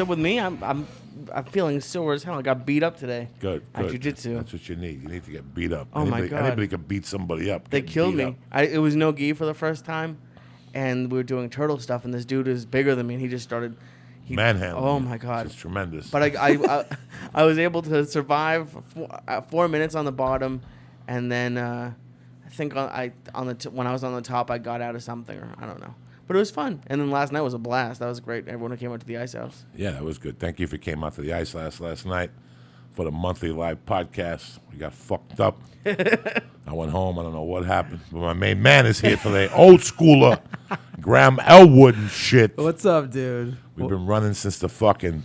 With me, I'm feeling sore as hell. I got beat up today. Good. At jiu-jitsu. That's what you need. You need to get beat up. Oh my God. Anybody can beat somebody up. They killed me. Up. It was no gi for the first time, and we were doing turtle stuff, and this dude is bigger than me, and he just started manhandling. Oh my God, it's tremendous. But I was able to survive 4 minutes on the bottom, and then I think when I was on the top, I got out of something, or I don't know. But it was fun. And then last night was a blast. That was great. Everyone who came out to the Ice House. Yeah, that was good. Thank you for came out to the Ice House last night for the monthly live podcast. We got fucked up. I went home. I don't know what happened. But my main man is here today. Old schooler. Graham Elwood and shit. What's up, dude? We've been running since the fucking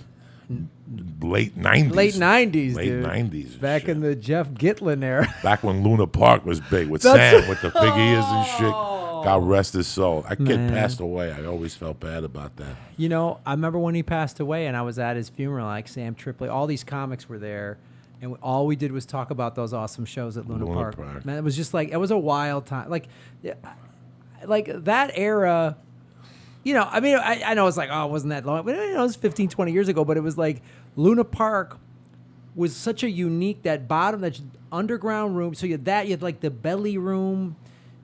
late 90s. Late 90s, Late dude. 90s. Back in the Jeff Gitlin era. Back when Luna Park was big with Sam with the big ears and shit. God rest his soul. That kid passed away. I always felt bad about that. You know, I remember when he passed away and I was at his funeral, like Sam Tripoli. All these comics were there. And all we did was talk about those awesome shows at Luna Park. Man, it was just like, it was a wild time. Like that era, you know, I mean, I know it's like, oh, it wasn't that long. But, you know, it was 15, 20 years ago. But it was like Luna Park was such a unique, that underground room. So you had like the belly room.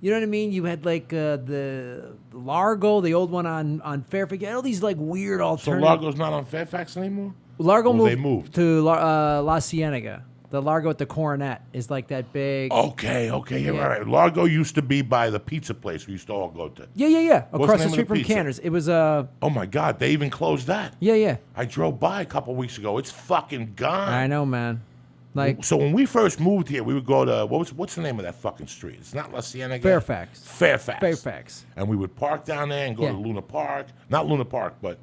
You know what I mean? You had like the Largo, the old one on Fairfax. You had all these like weird alternatives. So Largo's not on Fairfax anymore? Largo moved to La Cienega. The Largo at the Coronet is like that big. Okay, you're right. Largo used to be by the pizza place we used to all go to. Yeah. What's Across the the name street of the from pizza? Canner's. It was Oh my God, they even closed that. Yeah. I drove by a couple weeks ago. It's fucking gone. I know, man. Like, so when we first moved here, we would go to what's the name of that fucking street? It's not La Cienega. Fairfax. And we would park down there and go to Luna Park. Not Luna Park, but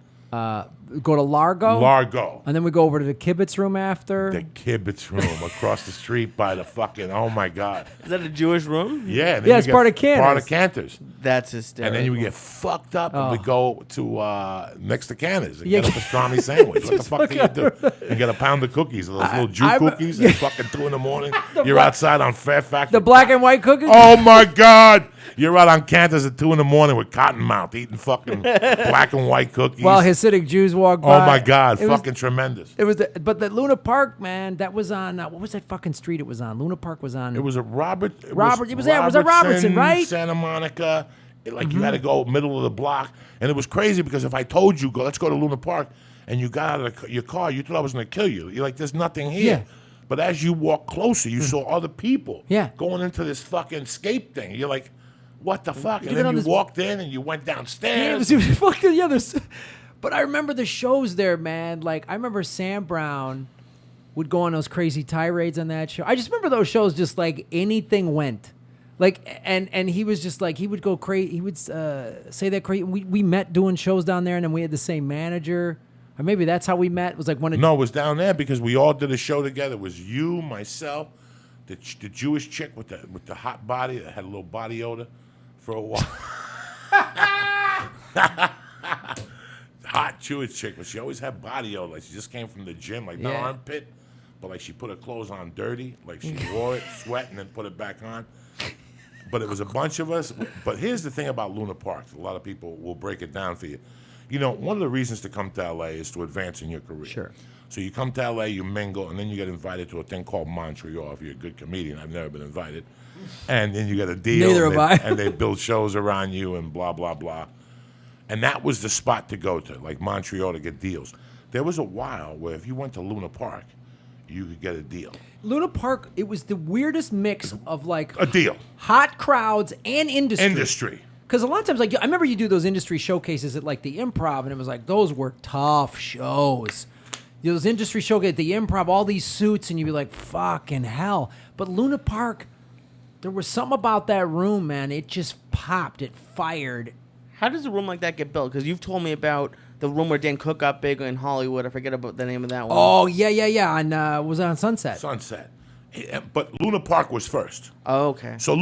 go to Largo. Largo. And then we go over to the Kibitz room after. The Kibitz room across the street by the fucking, oh my God. Is that a Jewish room? Yeah. Yeah, it's part of Cantor's. Part of Cantor's. That's hysterical. And then you would get fucked up and we go to next to Cantor's and Yeah. get a pastrami sandwich. What the fuck do you do? You get a pound of cookies, those little Jew cookies at fucking 2 in the morning. You're outside on Fairfax. The black and white cookies? Oh my God. You're out on Cantor's at 2 in the morning with Cottonmouth eating fucking black and white cookies. While Hasidic Jews walk by. Oh my God, fucking tremendous. It was, but the Luna Park, man, that was on. What was that fucking street? It was on. Luna Park was on. It was a Robert. It was a Robertson, right? Santa Monica. You had to go middle of the block, and it was crazy because if I told you, let's go to Luna Park, and you got out of your car, you thought I was going to kill you. You're like, there's nothing here. Yeah. But as you walk closer, you saw other people. Yeah. Going into this fucking escape thing. You're like, what the fuck? And Even then on you this- walked in and you went downstairs. It was fucking the others. But I remember the shows there, man. Like, I remember Sam Brown would go on those crazy tirades on that show. I just remember those shows just like anything went. Like, and he was just like, he would go crazy. He would say that crazy. We met doing shows down there, and then we had the same manager. Or maybe that's how we met. It was like one of No, it was down there because we all did a show together. It was you, myself, the Jewish chick with the hot body that had a little body odor for a while. Hot Jewish chick, but she always had body odor. Like she just came from the gym, like no armpit, but like she put her clothes on dirty, like she wore it, sweat, and then put it back on. But it was a bunch of us. But here's the thing about Luna Park. A lot of people will break it down for you. You know, one of the reasons to come to L.A. is to advance in your career. Sure. So you come to L.A., you mingle, and then you get invited to a thing called Montreal. If you're a good comedian, I've never been invited. And then you get a deal. Neither have I. And they build shows around you and blah, blah, blah. And that was the spot to go to, like Montreal, to get deals. There was a while where if you went to Luna Park, you could get a deal. Luna Park, it was the weirdest mix of like A deal. hot crowds and Industry. Because a lot of times, like I remember you do those industry showcases at like the Improv, and it was like those were tough shows. Those industry showcases at the Improv, all these suits, and you'd be like, "Fucking hell!" But Luna Park, there was something about that room, man. It just popped. It fired. How does a room like that get built? Because you've told me about the room where Dan Cook got big in Hollywood. I forget about the name of that one. Oh yeah. On was it on Sunset? Sunset. But Luna Park was first. Oh, okay. So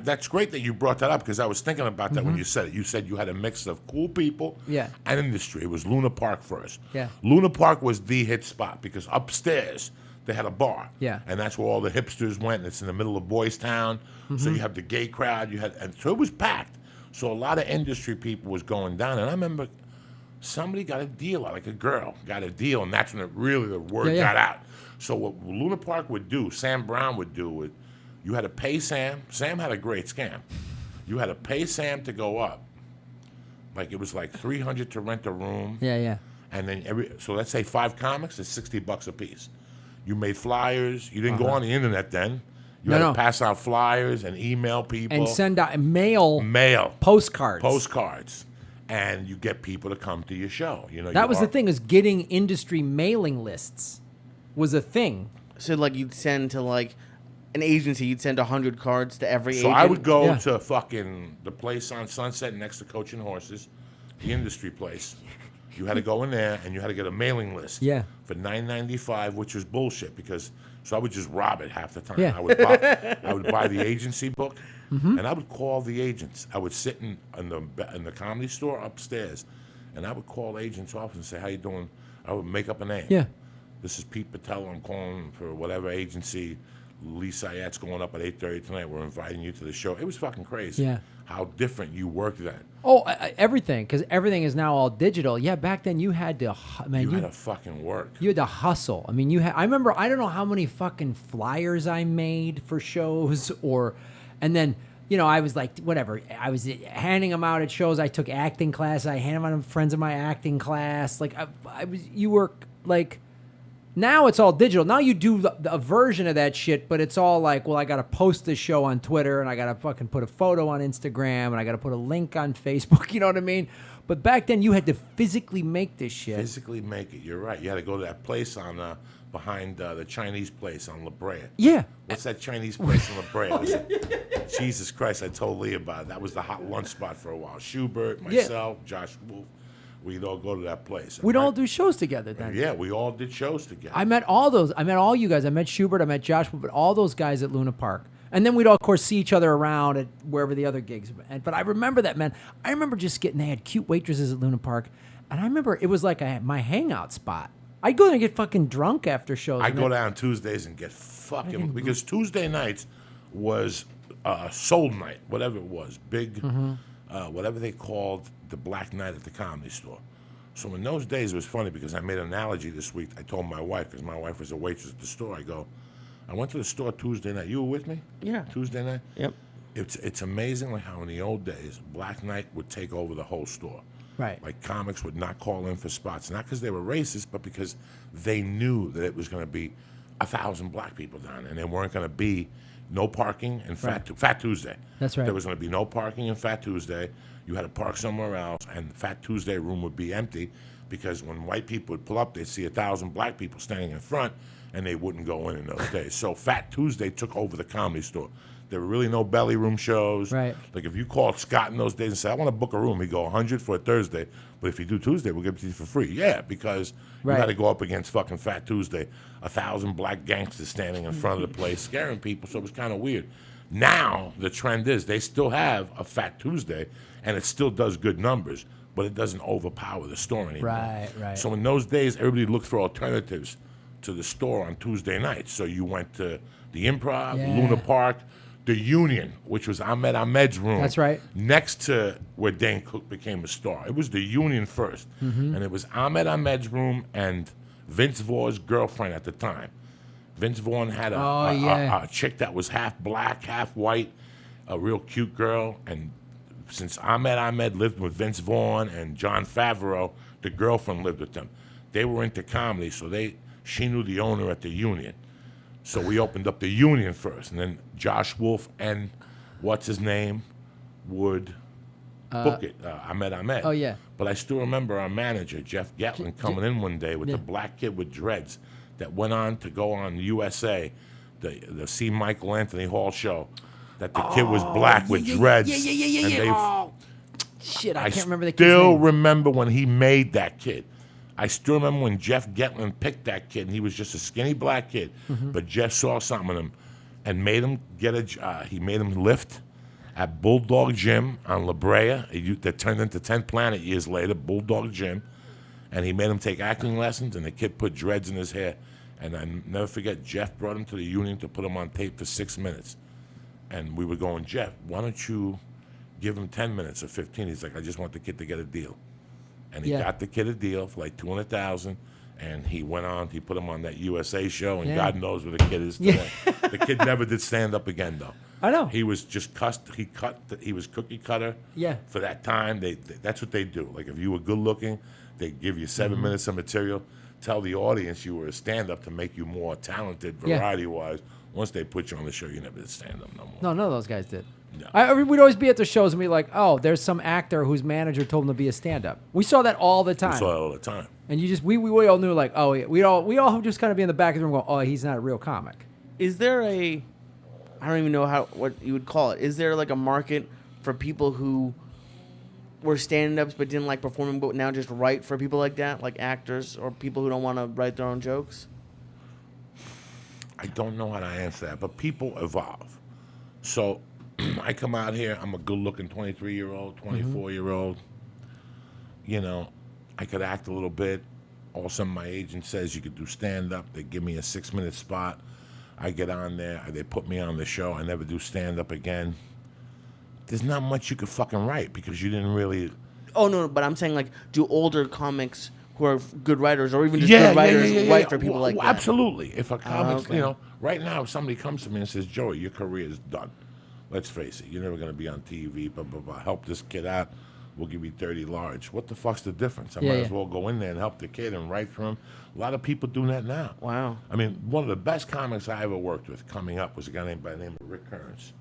that's great that you brought that up because I was thinking about that when you said it. You said you had a mix of cool people and industry. It was Luna Park first. Yeah. Luna Park was the hit spot because upstairs they had a bar. Yeah. And that's where all the hipsters went. And it's in the middle of Boys Town. So you have the gay crowd. And so it was packed. So a lot of industry people was going down. And I remember somebody got a deal, like a girl got a deal, and that's when the word Yeah. got out. So what Luna Park would do, Sam Brown would do, you had to pay Sam. Sam had a great scam. You had to pay Sam to go up. Like it was like $300 to rent a room. Yeah. And then so let's say 5 comics, it's $60 a piece. You made flyers. You didn't go on the internet then. You had to pass out flyers and email people. And send out mail postcards. And you get people to come to your show. That was the thing, is getting industry mailing lists was a thing. So like you'd send to like an agency, you'd send 100 cards to every agent. So I would go to fucking the place on Sunset next to Coach and Horses, the industry place. You had to go in there and you had to get a mailing list. Yeah. For $9.95, which was bullshit because I would just rob it half the time. Yeah. I would buy the agency book, and I would call the agents. I would sit in the comedy store upstairs, and I would call agents' office and say, "How you doing?" I would make up a name. Yeah. This is Pete Patel. I'm calling for whatever agency. Lee Syatt's going up at 8:30 tonight. We're inviting you to the show. It was fucking crazy. Yeah. How different you worked then. Oh, everything, because everything is now all digital. Yeah, back then you had to, You had to fucking work. You had to hustle. I mean, I remember, I don't know how many fucking flyers I made for shows, and then, I was like, whatever. I was handing them out at shows. I took acting class. I handed them out to friends in my acting class. Like, you work, like, now it's all digital. Now you do a version of that shit, but it's all like, well, I got to post this show on Twitter, and I got to fucking put a photo on Instagram, and I got to put a link on Facebook. You know what I mean? But back then, you had to physically make this shit. Physically make it. You're right. You had to go to that place on behind the Chinese place on La Brea. Yeah. What's that Chinese place in La Brea? Jesus Christ, I told Lee about it. That was the hot lunch spot for a while. Schubert, myself, Josh Wolf. We'd all go to that place. We'd all do shows together then. Yeah, we all did shows together. I met all you guys. I met Schubert, I met Josh, but all those guys at Luna Park. And then we'd all, of course, see each other around at wherever the other gigs were. But I remember that, man. I remember just they had cute waitresses at Luna Park. And I remember it was like my hangout spot. I'd go there and get fucking drunk after shows. I'd go down Tuesdays and get fucking... Because Tuesday nights was Soul Night, whatever it was. Big, whatever they called the Black Night at the Comedy Store. So in those days, it was funny because I made an analogy this week. I told my wife, because my wife was a waitress at the store, I go, I went to the store Tuesday night. You were with me? Yeah. Tuesday night? Yep. It's amazing like how in the old days, Black Night would take over the whole store. Right. Like comics would not call in for spots, not because they were racist, but because they knew that it was going to be 1,000 black people down there, and there weren't going to be no parking and Fat Tuesday. That's right. There was going to be no parking in Fat Tuesday. You had to park somewhere else, and Fat Tuesday room would be empty because when white people would pull up, they'd see 1,000 black people standing in front, and they wouldn't go in those days. So Fat Tuesday took over the Comedy Store. There were really no belly room shows. Right. Like if you called Scott in those days and said, I want to book a room, he'd go 100 for a Thursday, but if you do Tuesday, we'll give it to you for free. Yeah, because you had to go up against fucking Fat Tuesday, 1,000 black gangsters standing in front of the place, scaring people, so it was kind of weird. Now, the trend is they still have a Fat Tuesday, and it still does good numbers, but it doesn't overpower the store anymore. Right. So in those days, everybody looked for alternatives to the store on Tuesday nights. So you went to the Improv, Luna Park, the Union, which was Ahmed's room. That's right. Next to where Dane Cook became a star. It was the Union first. And it was Ahmed's room and Vince Vaughn's girlfriend at the time. Vince Vaughn had a chick that was half black, half white, a real cute girl. And since Ahmed lived with Vince Vaughn and John Favreau, the girlfriend lived with them. They were into comedy, so she knew the owner at the Union. So we opened up the Union first, and then Josh Wolf and what's his name would book it. Ahmed. Oh yeah. But I still remember our manager Jeff Gatlin coming in one day with the black kid with dreads that went on to go on USA, the C. Michael Anthony Hall show. That the kid was black with dreads. Yeah. Shit, I can't remember the kid's still name. remember when he made that kid. I still remember when Jeff Gatlin picked that kid, and he was just a skinny black kid. But Jeff saw something in him and made him he made him lift at Bulldog Gym on La Brea. That turned into 10th Planet years later, Bulldog Gym. And he made him take acting lessons, and the kid put dreads in his hair. And I never forget, Jeff brought him to the Union to put him on tape for 6 minutes. And we were going, Jeff, why don't you give him 10 minutes or 15? He's like, I just want the kid to get a deal. And he got the kid a deal for like $200,000. And he went on, he put him on that USA show, and God knows where the kid is today. The kid never did stand up again, though. I know. He was just he was cookie cutter. Yeah. For that time, that's what they do. Like if you were good looking, they give you 7 minutes of material. Tell the audience you were a stand up to make you more talented, variety wise. Once they put you on the show, you never did stand up no more. No, none of those guys did. No. We'd always be at the shows and be like, oh, there's some actor whose manager told him to be a stand-up. We saw that all the time. We saw it all the time. And we all knew, like, oh, we all just kind of be in the back of the room going, oh, he's not a real comic. Is there I don't even know what you would call it. Is there like a market for people who were stand-ups but didn't like performing, but now just write for people like that, like actors or people who don't want to write their own jokes? I don't know how to answer that, but people evolve. So I come out here, I'm a good-looking 23-year-old, 24-year-old. You know, I could act a little bit. All of a sudden, my agent says you could do stand-up. They give me a 6-minute spot. I get on there. They put me on the show. I never do stand-up again. There's not much you could fucking write because you didn't really... Oh, no, but I'm saying, like, do older comics who are good writers or even just good writers write for people like that? Absolutely. If a comic, you know, right now, if somebody comes to me and says, Joey, your career is done. Let's face it, you're never going to be on TV, blah, blah, blah. Help this kid out. We'll give you 30 large. What the fuck's the difference? I might as well go in there and help the kid and write for him. A lot of people doing that now. Wow. I mean, one of the best comics I ever worked with coming up was a guy by the name of Rick Kearns.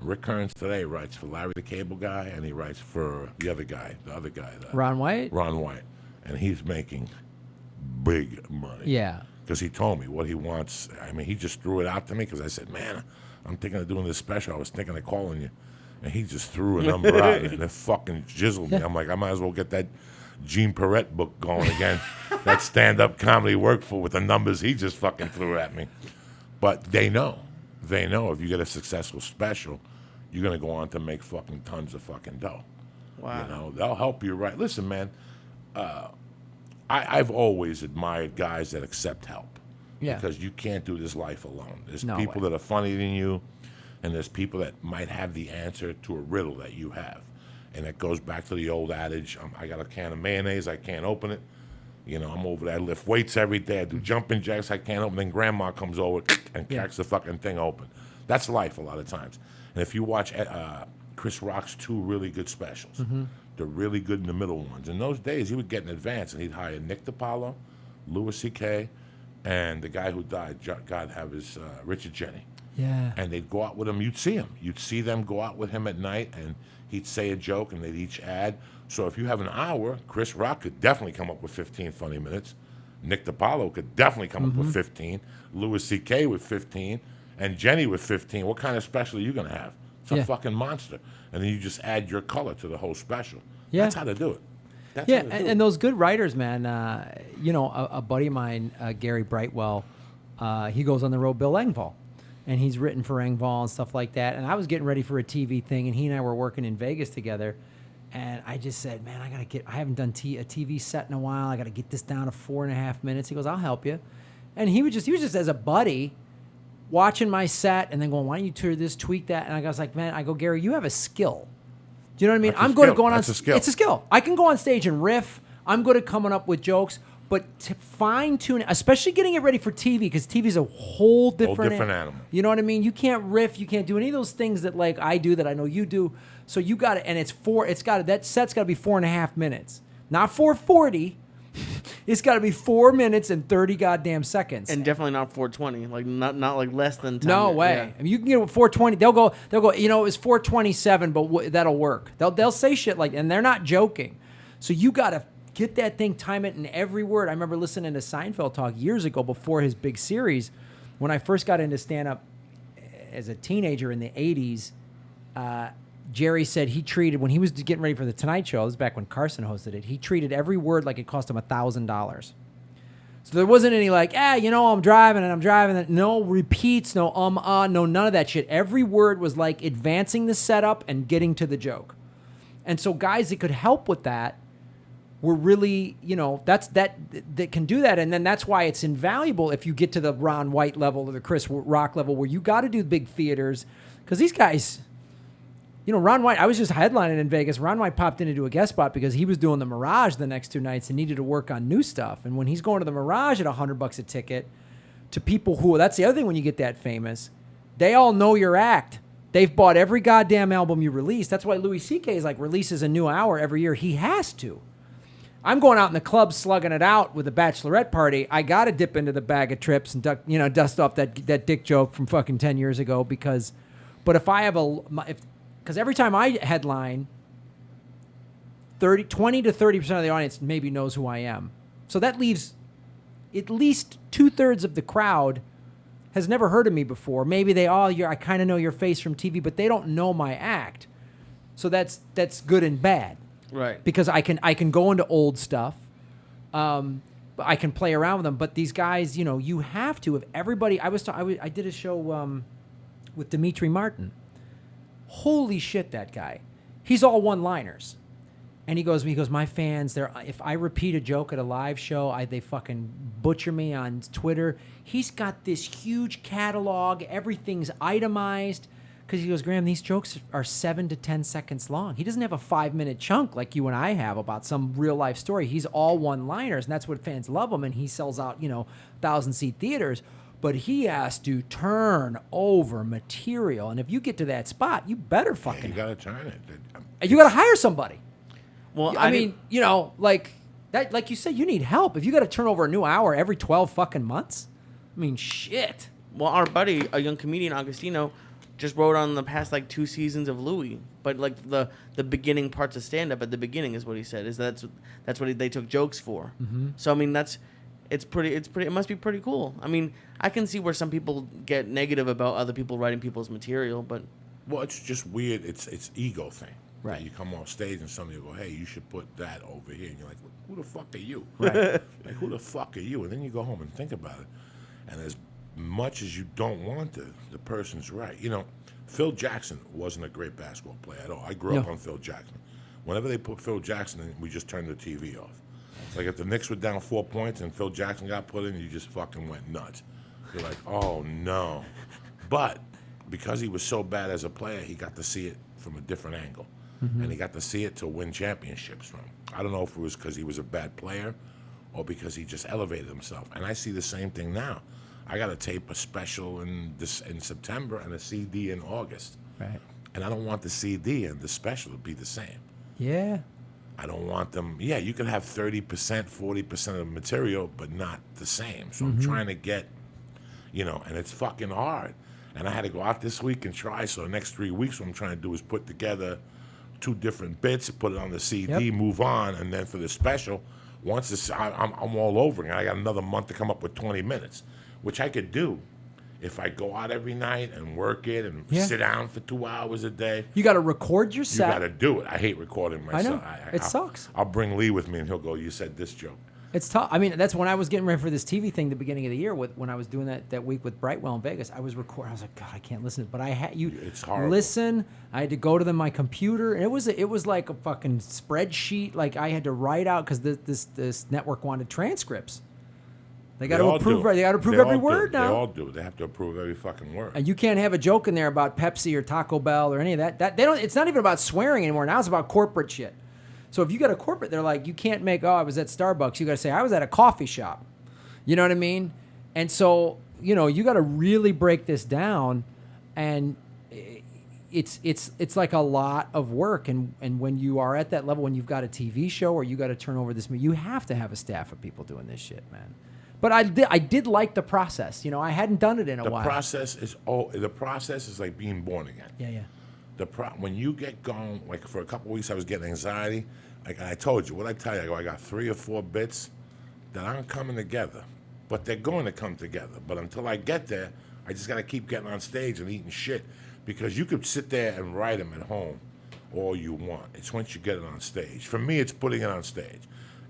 Rick Kearns today writes for Larry the Cable Guy, and he writes for the other guy. Ron White? Ron White. And he's making big money. Yeah. Because he told me what he wants. I mean, he just threw it out to me because I said, man, I'm thinking of doing this special. I was thinking of calling you. And he just threw a number out and it fucking jizzled me. I'm like, I might as well get that Gene Perrette book going again. That stand-up comedy worked for with the numbers he just fucking threw at me. But they know. They know if you get a successful special, you're going to go on to make fucking tons of fucking dough. Wow. You know, they'll help you write. Listen, man, I've always admired guys that accept help. Yeah. Because you can't do this life alone. There's No people way. that are funnier than you, and there's people that might have the answer to a riddle that you have. And it goes back to the old adage, I got a can of mayonnaise, I can't open it. You know, I'm over there, I lift weights every day, I do jumping jacks, I can't open it. Then grandma comes over and cracks the fucking thing open. That's life a lot of times. And if you watch Chris Rock's 2 really good specials, they're really good in the middle ones. In those days, he would get in advance, and he'd hire Nick DiPaolo, Louis C.K., and the guy who died, God have his, Richard Jeni. Yeah. And they'd go out with him. You'd see him. You'd see them go out with him at night, and he'd say a joke, and they'd each add. So if you have an hour, Chris Rock could definitely come up with 15 funny minutes. Nick DiPaolo could definitely come up with 15. Louis C.K. with 15. And Jenny with 15. What kind of special are you going to have? It's a fucking monster. And then you just add your color to the whole special. Yeah. That's how to do it. That's Yeah, how to do it. and those good writers, man. You know, a buddy of mine, Gary Brightwell, he goes on the road, Bill Engvall. And he's written for Engvall and stuff like that. And I was getting ready for a TV thing, and he and I were working in Vegas together. And I just said, man, I haven't done a TV set in a while. I got to get this down to 4.5 minutes. He goes, I'll help you. And he was just as a buddy watching my set and then going, why don't you tweak that? And I was like, man, I go, Gary, you have a skill. Do you know what I mean? I'm good at going on. It's a skill. I can go on stage and riff. I'm good at coming up with jokes. But to fine tune, especially getting it ready for TV, because TV is a whole different animal. You know what I mean? You can't riff, you can't do any of those things that like I do that I know you do. So you got to, and that set's got to be 4.5 minutes, not 4:40. It's got to be 4 minutes and 30 goddamn seconds. And definitely not 4:20, like not like less than 10 No minutes. way. Yeah. I mean, you can get it 4:20. They'll go. You know, it was 4:27, but that'll work. They'll say shit like, and they're not joking. So you got to get that thing, time it in every word. I remember listening to Seinfeld talk years ago before his big series. When I first got into stand-up as a teenager in the 80s, Jerry said he treated, when he was getting ready for The Tonight Show, this was back when Carson hosted it, he treated every word like it cost him $1,000. So there wasn't any like, I'm driving. No repeats, no no none of that shit. Every word was like advancing the setup and getting to the joke. And so guys that could help with that were really, that can do that. And then that's why it's invaluable if you get to the Ron White level or the Chris Rock level where you got to do big theaters because these guys, You know, Ron White, I was just headlining in Vegas. Ron White popped in to do a guest spot because he was doing the Mirage the next 2 nights and needed to work on new stuff. And when he's going to the Mirage at $100 a ticket, to people who, that's the other thing when you get that famous, they all know your act. They've bought every goddamn album you release. That's why Louis C.K. is like releases a new hour every year. He has to. I'm going out in the club slugging it out with a bachelorette party. I got to dip into the bag of trips and dust off that dick joke from fucking 10 years ago because, but if I have because every time I headline, 20 to 30% of the audience maybe knows who I am. So that leaves at least 2/3 of the crowd has never heard of me before. Maybe I kind of know your face from TV, but they don't know my act. So that's good and bad. Right. Because I can go into old stuff. I can play around with them. But these guys, you have to. If everybody, I did a show with Dimitri Martin. Holy shit, that guy. He's all one-liners. And he goes, my fans, if I repeat a joke at a live show, they fucking butcher me on Twitter. He's got this huge catalog. Everything's itemized. Because he goes, Graham, these jokes are 7 to 10 seconds long. He doesn't have a 5-minute chunk like you and I have about some real-life story. He's all one-liners, and that's what fans love him, and he sells out, 1,000-seat theaters. But he has to turn over material. And if you get to that spot, you better fucking... you got to turn it. You got to hire somebody. Well, I mean, like you said, you need help. If you got to turn over a new hour every 12 fucking months, I mean, shit. Well, our buddy, a young comedian, Agostino, just wrote on the past 2 seasons of Louis, but the beginning parts of stand up at the beginning is what he said that's what they took jokes for. Mm-hmm. So I mean it must be pretty cool. I mean I can see where some people get negative about other people writing people's material, but it's just weird. It's ego thing. Right. You come off stage and somebody will go, hey, you should put that over here, and you're like, who the fuck are you? Right. Like, who the fuck are you? And then you go home and think about it, and as much as you don't want to, the person's right. Phil Jackson wasn't a great basketball player at all. I grew up on Phil Jackson. Whenever they put Phil Jackson in, we just turned the TV off. Like if the Knicks were down 4 points and Phil Jackson got put in, you just fucking went nuts. You're like, oh no. But because he was so bad as a player, he got to see it from a different angle. Mm-hmm. And he got to see it to win championships from. I don't know if it was because he was a bad player or because he just elevated himself. And I see the same thing now. I got to tape a special in September and a CD in August. Right. And I don't want the CD and the special to be the same. Yeah. I don't want them. Yeah, you could have 30%, 40% of the material, but not the same. So I'm trying to get, and it's fucking hard. And I had to go out this week and try. So the next 3 weeks, what I'm trying to do is put together 2 different bits, put it on the CD, move on, and then for the special, once I'm all over, and I got another month to come up with 20 minutes. Which I could do if I go out every night and work it and sit down for 2 hours a day. You got to record your set. You got to do it. I hate recording myself. I know. It sucks. I'll bring Lee with me, and he'll go, you said this joke. It's tough. I mean, that's when I was getting ready for this TV thing the beginning of the year when I was doing that week with Brightwell in Vegas. I was recording. I was like, God, I can't listen. But I had It's horrible. Listen. I had to go to my computer, and it was like a fucking spreadsheet. Like I had to write out because this network wanted transcripts. They got to approve. They got to approve every word now. They all do. They have to approve every fucking word. And you can't have a joke in there about Pepsi or Taco Bell or any of that. They don't. It's not even about swearing anymore. Now it's about corporate shit. So if you got a corporate, they're like, you can't make. Oh, I was at Starbucks. You got to say I was at a coffee shop. You know what I mean? And so you got to really break this down, and it's like a lot of work. And when you are at that level, when you've got a TV show or you got to turn over this, you have to have a staff of people doing this shit, man. But I did like the process. I hadn't done it in a while. The process is like being born again. Yeah. When you get going, like for a couple of weeks, I was getting anxiety. Like I told you, what I tell you, I got 3 or 4 bits that aren't coming together, but they're going to come together. But until I get there, I just got to keep getting on stage and eating shit, because you could sit there and write them at home all you want. It's once you get it on stage. For me, it's putting it on stage.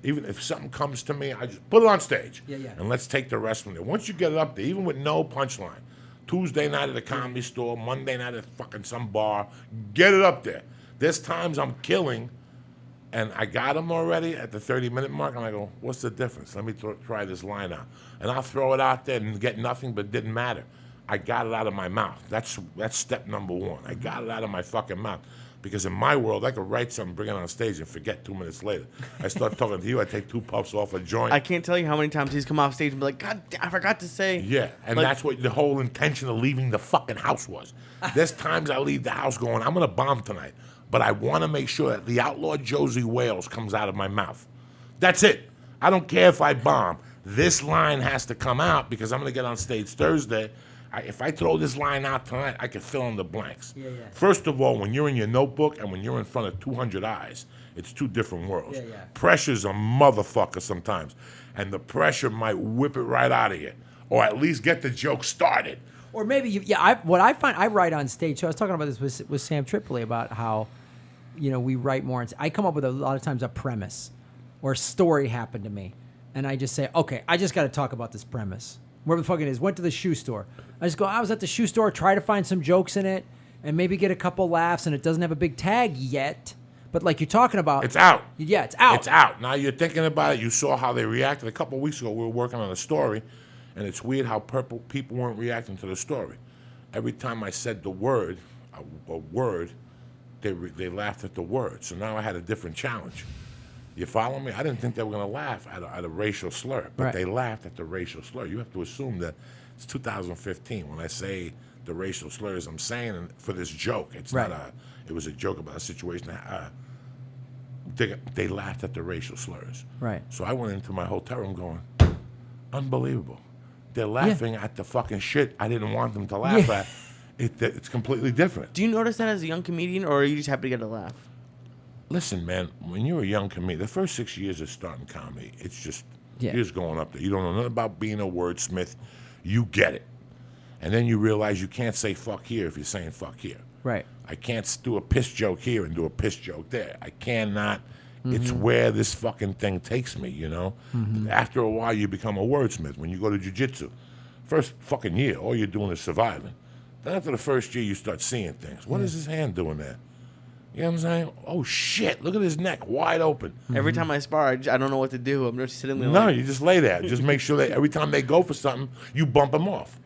Even if something comes to me, I just put it on stage. Yeah. And let's take the rest from there. Once you get it up there, even with no punchline, Tuesday night at a comedy store, Monday night at fucking some bar, get it up there. There's times I'm killing, and I got them already at the 30-minute mark, and I go, what's the difference? Let me try this line out. And I'll throw it out there and get nothing, but it didn't matter. I got it out of my mouth. That's step number 1. I got it out of my fucking mouth. Because in my world, I could write something, bring it on stage, and forget 2 minutes later. I start talking to you, I take 2 puffs off a joint. I can't tell you how many times he's come off stage and be like, God, I forgot to say. Yeah, and that's what the whole intention of leaving the fucking house was. There's times I leave the house going, I'm going to bomb tonight, but I want to make sure that the outlaw Josie Wales comes out of my mouth. That's it. I don't care if I bomb. This line has to come out because I'm going to get on stage Thursday. If I throw this line out tonight, I can fill in the blanks. Yeah. First of all, when you're in your notebook and when you're in front of 200 eyes, it's 2 different worlds. Yeah. Pressure's a motherfucker sometimes. And the pressure might whip it right out of you. Or at least get the joke started. Or maybe, what I find, I write on stage. So I was talking about this with Sam Tripoli about how, we write more. I come up with a lot of times a premise or a story happened to me. And I just say, okay, I just got to talk about this premise. Where the fuck it is. Went to the shoe store. I just go, I was at the shoe store, try to find some jokes in it and maybe get a couple laughs, and it doesn't have a big tag yet. But like you're talking about. It's out. Yeah, it's out. It's out. Now you're thinking about it. You saw how they reacted. A couple of weeks ago, we were working on a story, and it's weird how people weren't reacting to the story. Every time I said the word, a word, they laughed at the word. So now I had a different challenge. You follow me? I didn't think they were going to laugh at a racial slur, but they laughed at the racial slur. You have to assume that it's 2015. When I say the racial slurs, I'm saying for this joke. It's not it was a joke about a situation. They laughed at the racial slurs. Right. So I went into my hotel room going, unbelievable. They're laughing at the fucking shit I didn't want them to laugh at. It's completely different. Do you notice that as a young comedian, or are you just happy to get a laugh? Listen, man, when you're a young comedian, the first 6 years of starting comedy, it's just, you're just going up there. You don't know nothing about being a wordsmith. You get it. And then you realize you can't say fuck here if you're saying fuck here. Right. I can't do a piss joke here and do a piss joke there. I cannot. It's where this fucking thing takes me, After a while, you become a wordsmith. When you go to jiu-jitsu, first fucking year, all you're doing is surviving. Then after the first year, you start seeing things. What is his hand doing there? You know what I'm saying? Oh, shit. Look at his neck, wide open. Every time I spar, I don't know what to do. I'm just sitting there No, you just lay there. Just make sure that every time they go for something, you bump them off.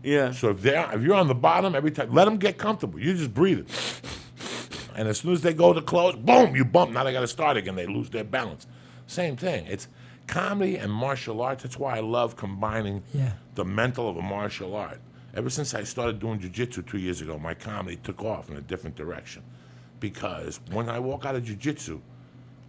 Yeah. So if you're on the bottom, every time, let them get comfortable. You just breathe it. And as soon as they go to close, boom, you bump. Now they got to start again. They lose their balance. Same thing. It's comedy and martial arts. That's why I love combining the mental of a martial art. Ever since I started doing jiu-jitsu 2 years ago, my comedy took off in a different direction. Because when I walk out of jiu-jitsu,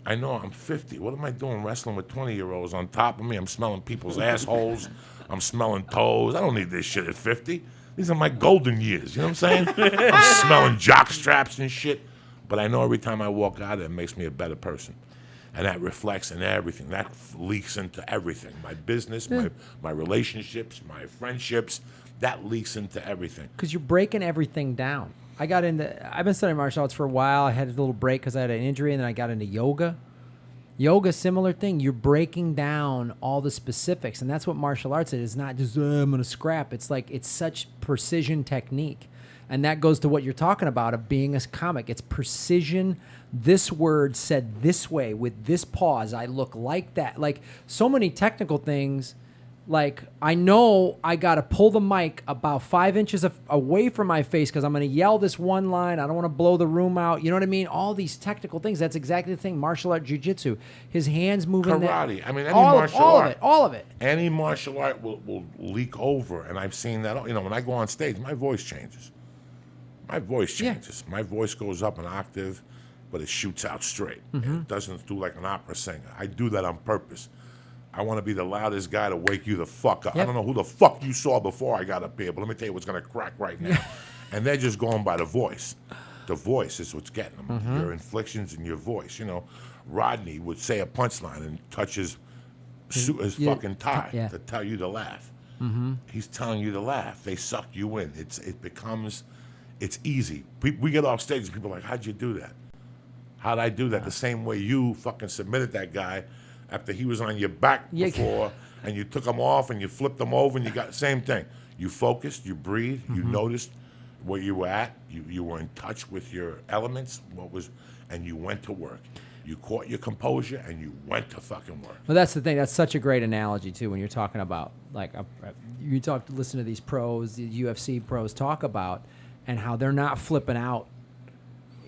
I know I'm 50. What am I doing wrestling with 20-year-olds on top of me? I'm smelling people's assholes. I'm smelling toes. I don't need this shit at 50. These are my golden years. You know what I'm saying? I'm smelling jock straps and shit. But I know every time I walk out, it makes me a better person. And that reflects in everything. That leaks into everything. My business, my relationships, my friendships. That leaks into everything. Because you're breaking everything down. I've been studying martial arts for a while. I had a little break because I had an injury, and then I got into yoga. Yoga, similar thing. You're breaking down all the specifics, and that's what martial arts is. It's not just, I'm going to scrap. It's like, it's such precision technique. And that goes to what you're talking about of being a comic. It's precision. This word said this way with this pause. I look like that. Like, so many technical things. Like, I know I got to pull the mic about 5 inches away from my face because I'm going to yell this one line. I don't want to blow the room out. You know what I mean? All these technical things. That's exactly the thing. Martial art, jiu-jitsu. His hands moving. Karate. I mean, any martial art. All of it. Any martial art will leak over. And I've seen that. When I go on stage, my voice changes. My voice changes. My voice goes up an octave, but it shoots out straight. It doesn't do like an opera singer. I do that on purpose. I want to be the loudest guy to wake you the fuck up. I don't know who the fuck you saw before I got up here, but let me tell you what's going to crack right now. And they're just going by the voice. The voice is what's getting them. Your inflections in your voice. Rodney would say a punchline and touch his fucking tie to tell you to laugh. He's telling you to laugh. They suck you in. It's easy. We get off stage and people are like, how'd you do that? How'd I do that? The same way you fucking submitted that guy after he was on your back before, and you took him off and you flipped him over and you got same thing. You focused, you breathed, you noticed where you were at, you were in touch with your elements, and you went to work. You caught your composure and you went to fucking work. Well, that's the thing. That's such a great analogy too when you're talking about listen to these pros, the UFC pros talk about, and how they're not flipping out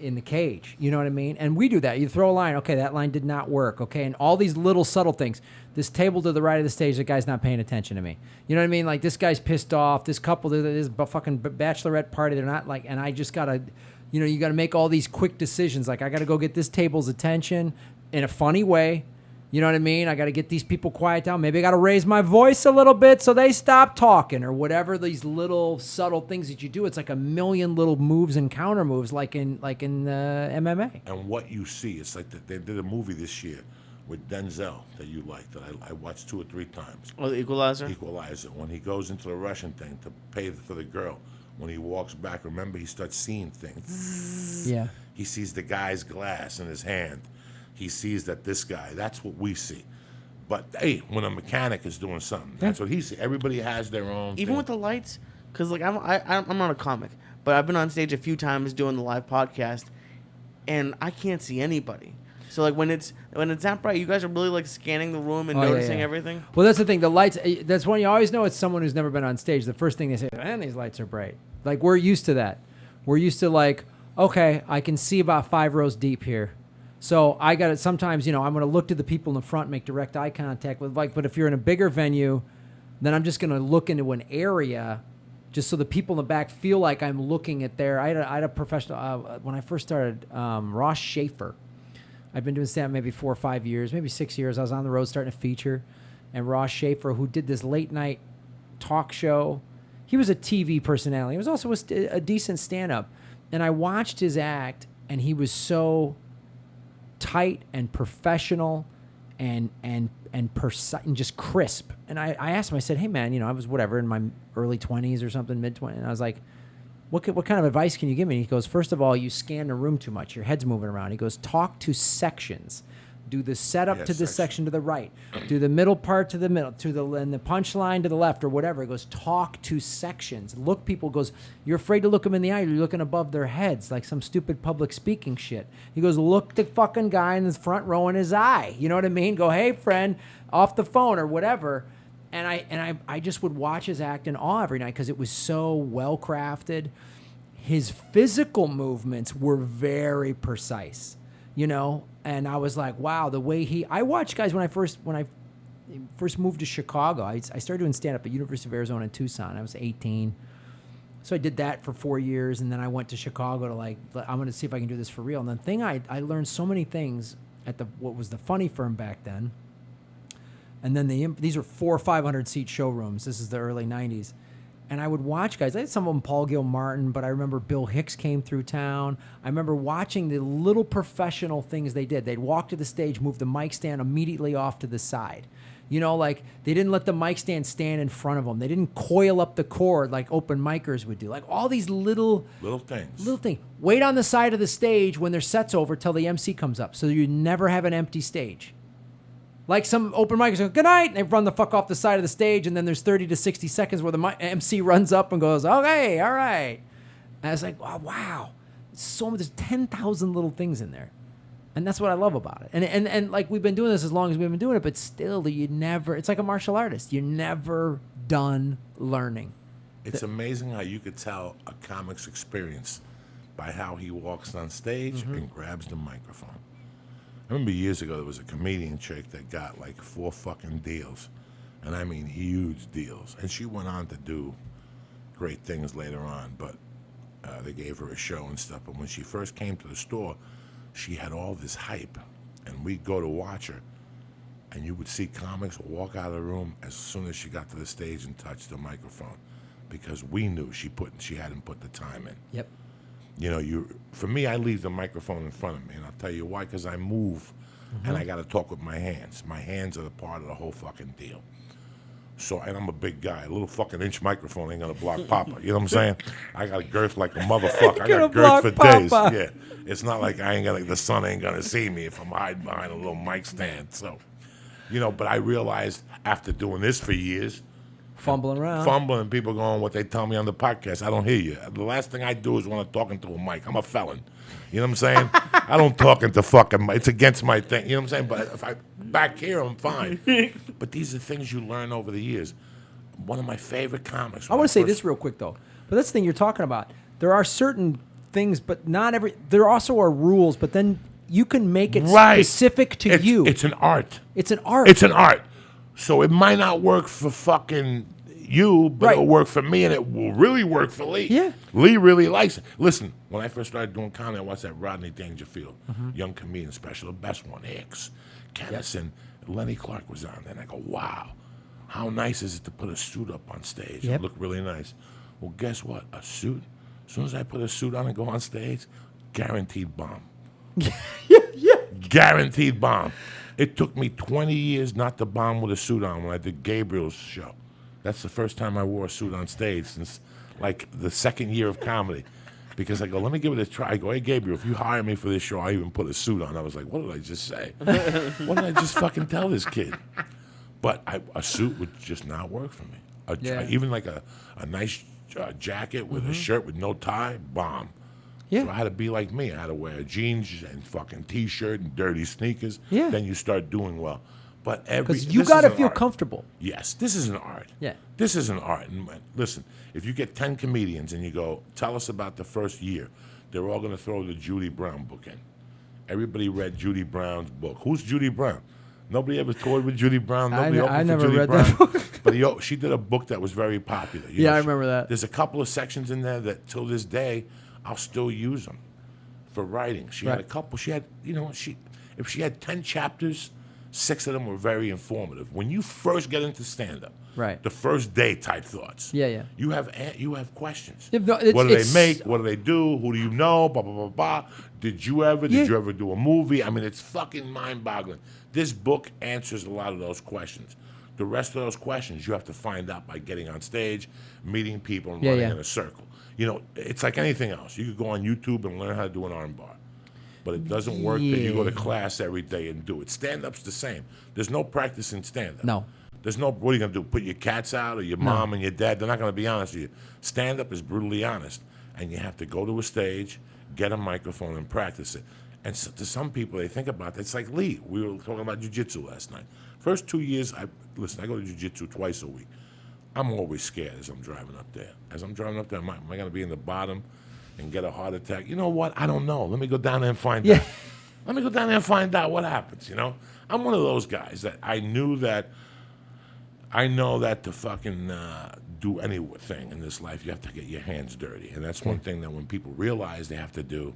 in the cage. You know what I mean? And we do that. You throw a line. Okay, that line did not work. Okay, and all these little subtle things. This table to the right of the stage, the guy's not paying attention to me. You know what I mean? Like, this guy's pissed off. This couple, this fucking bachelorette party, they're not like, and I just gotta, you gotta make all these quick decisions. Like, I gotta go get this table's attention in a funny way. You know what I mean? I gotta get these people quiet down. Maybe I gotta raise my voice a little bit so they stop talking, or whatever. These little subtle things that you do. It's like a million little moves and counter moves, like in MMA. And what you see, it's like they did a movie this year with Denzel that you liked, that I watched 2 or 3 times. Oh, the Equalizer? Equalizer. When he goes into the Russian thing to pay for the girl, when he walks back, remember, he starts seeing things. Yeah. He sees the guy's glass in his hand. He sees that this guy, that's what we see. But, hey, when a mechanic is doing something, that's what he sees. Everybody has their own Even thing. with the lights, because, like, I'm not a comic, but I've been on stage a few times doing the live podcast, and I can't see anybody. So, like, when it's that bright, you guys are really, like, scanning the room and noticing everything? Well, that's the thing. The lights, that's when you always know it's someone who's never been on stage. The first thing they say, man, these lights are bright. Like, we're used to that. We're used to, like, okay, I can see about 5 rows deep here. So I got to sometimes, I'm going to look to the people in the front, make direct eye contact with, like, but if you're in a bigger venue, then I'm just going to look into an area just so the people in the back feel like I'm looking at their, I had a professional, when I first started, Ross Schaefer. I've been doing stand-up maybe 4 or 5 years, maybe 6 years. I was on the road starting a feature, and Ross Schaefer, who did this late-night talk show, he was a TV personality. He was also a decent stand-up. And I watched his act, and he was so tight and professional and just crisp. And I asked him, I said, hey, man, I was whatever in my early 20s or something, mid-20s. And I was like, what kind of advice can you give me? And he goes, first of all, you scan the room too much. Your head's moving around. He goes, talk to sections. Do the setup to the section to the right. Do the middle part to the middle, and the punchline to the left, or whatever. He goes, talk to sections. Look, people, goes, you're afraid to look them in the eye. You're looking above their heads like some stupid public speaking shit. He goes, look the fucking guy in the front row in his eye. You know what I mean? Go, hey, friend, off the phone or whatever. And I just would watch his act in awe every night because it was so well crafted. His physical movements were very precise, and I was like, wow, the way I watched guys when I first moved to Chicago. I started doing stand up at University of Arizona in Tucson. I was 18. So I did that for 4 years, and then I went to Chicago to I'm going to see if I can do this for real. And the thing I learned so many things at what was the Funny Firm back then. And then these were 400 or 500 seat showrooms. This is the early 90s. And I would watch guys. I had some of them, Paul Gilmartin, but I remember Bill Hicks came through town. I remember watching the little professional things they did. They'd walk to the stage, move the mic stand immediately off to the side. Like they didn't let the mic stand in front of them. They didn't coil up the cord like open micers would do. Like all these little things. Wait on the side of the stage when their set's over till the MC comes up, so you never have an empty stage. Like some open micers go, good night, and they run the fuck off the side of the stage, and then there's 30 to 60 seconds where the MC runs up and goes, okay, all right. And I was like, wow. There's 10,000 little things in there. And that's what I love about it. And like we've been doing this as long as we've been doing it, but still it's like a martial artist. You're never done learning. It's amazing how you could tell a comic's experience by how he walks on stage and grabs the microphone. I remember years ago there was a comedian chick that got like 4 fucking deals, and I mean huge deals. And she went on to do great things later on, but they gave her a show and stuff. But when she first came to the store, she had all this hype, and we'd go to watch her, and you would see comics walk out of the room as soon as she got to the stage and touched the microphone, because we knew she hadn't put the time in. Yep. For me, I leave the microphone in front of me, and I'll tell you why, because I move, and I got to talk with my hands. My hands are the part of the whole fucking deal. So, and I'm a big guy. A little fucking inch microphone ain't going to block Papa. You know what I'm saying? I got a girth like a motherfucker. I got girth for Papa. days. Yeah. It's not like the sun ain't going to see me if I'm hiding behind a little mic stand. So, but I realized after doing this for years, fumbling, people going what they tell me on the podcast. I don't hear you. The last thing I do is when I'm talking to a mic. I'm a felon. You know what I'm saying? I don't talk into fucking mic. It's against my thing. You know what I'm saying? But if I back here, I'm fine. But these are things you learn over the years. One of my favorite comics. I want to say this real quick, though. But that's the thing you're talking about. There are certain things, but not every. There also are rules, but then you can make it Right. specific to you. It's an art. It's an art. It's an art. So it might not work for fucking you, but Right. it'll work for me, and it will really work for Lee. Yeah. Lee really likes it. Listen, when I first started doing comedy, I watched that Rodney Dangerfield, young comedian special, the best one, Hicks, Kennison, Lenny Clark was on there, and I go, wow, how nice is it to put a suit up on stage Yep. and look really nice? Well, guess what? A suit, as soon as I put a suit on and go on stage, guaranteed bomb. Guaranteed bomb. It took me 20 years not to bomb with a suit on when I did Gabriel's show. That's the first time I wore a suit on stage since like the second year of comedy. Because I go, let me give it a try. I go, hey, Gabriel, if you hire me for this show, I even put a suit on. I was like, what did I just say? What did I just fucking tell this kid? But a suit would just not work for me. Even like a nice jacket with a shirt with no tie, bomb. Yeah. So I had to be like me. I had to wear jeans and fucking T-shirt and dirty sneakers. Yeah. Then you start doing well. But Because you got to feel comfortable. Yes, this is an art. Yeah. This is an art. And listen, if you get 10 comedians and you go, tell us about the first year, they're all going to throw the Judy Brown book in. Everybody read Judy Brown's book. Who's Judy Brown? Nobody ever toured with Judy Brown. Nobody opened I for never Judy read Brown. that book. But she did a book that was very popular. I remember that. There's a couple of sections in there that till this day, I'll still use them for writing. She had a couple. She had, if she had 10 chapters, 6 of them were very informative. When you first get into stand-up, Right. the first day type thoughts. Yeah. You have questions. Yeah, no, What do they make? What do they do? Who do you know? Blah blah blah blah. Did you ever do a movie? I mean, it's fucking mind-boggling. This book answers a lot of those questions. The rest of those questions you have to find out by getting on stage, meeting people, and running in a circle. It's like anything else. You could go on YouTube and learn how to do an arm bar. But it doesn't work that you go to class every day and do it. Stand-up's the same. There's no practice in stand-up. No. There's no, what are you going to do, put your cats out or your mom and your dad? They're not going to be honest with you. Stand-up is brutally honest. And you have to go to a stage, get a microphone, and practice it. And so, to some people, they think about that. It's like Lee. We were talking about jiu-jitsu last night. First 2 years, I go to jiu-jitsu twice a week. I'm always scared as I'm driving up there. As I'm driving up there, am I going to be in the bottom and get a heart attack? You know what? I don't know. Let me go down there and find out. Let me go down there and find out what happens, I'm one of those guys that I know that to fucking do anything in this life, you have to get your hands dirty. And that's one thing that when people realize they have to do,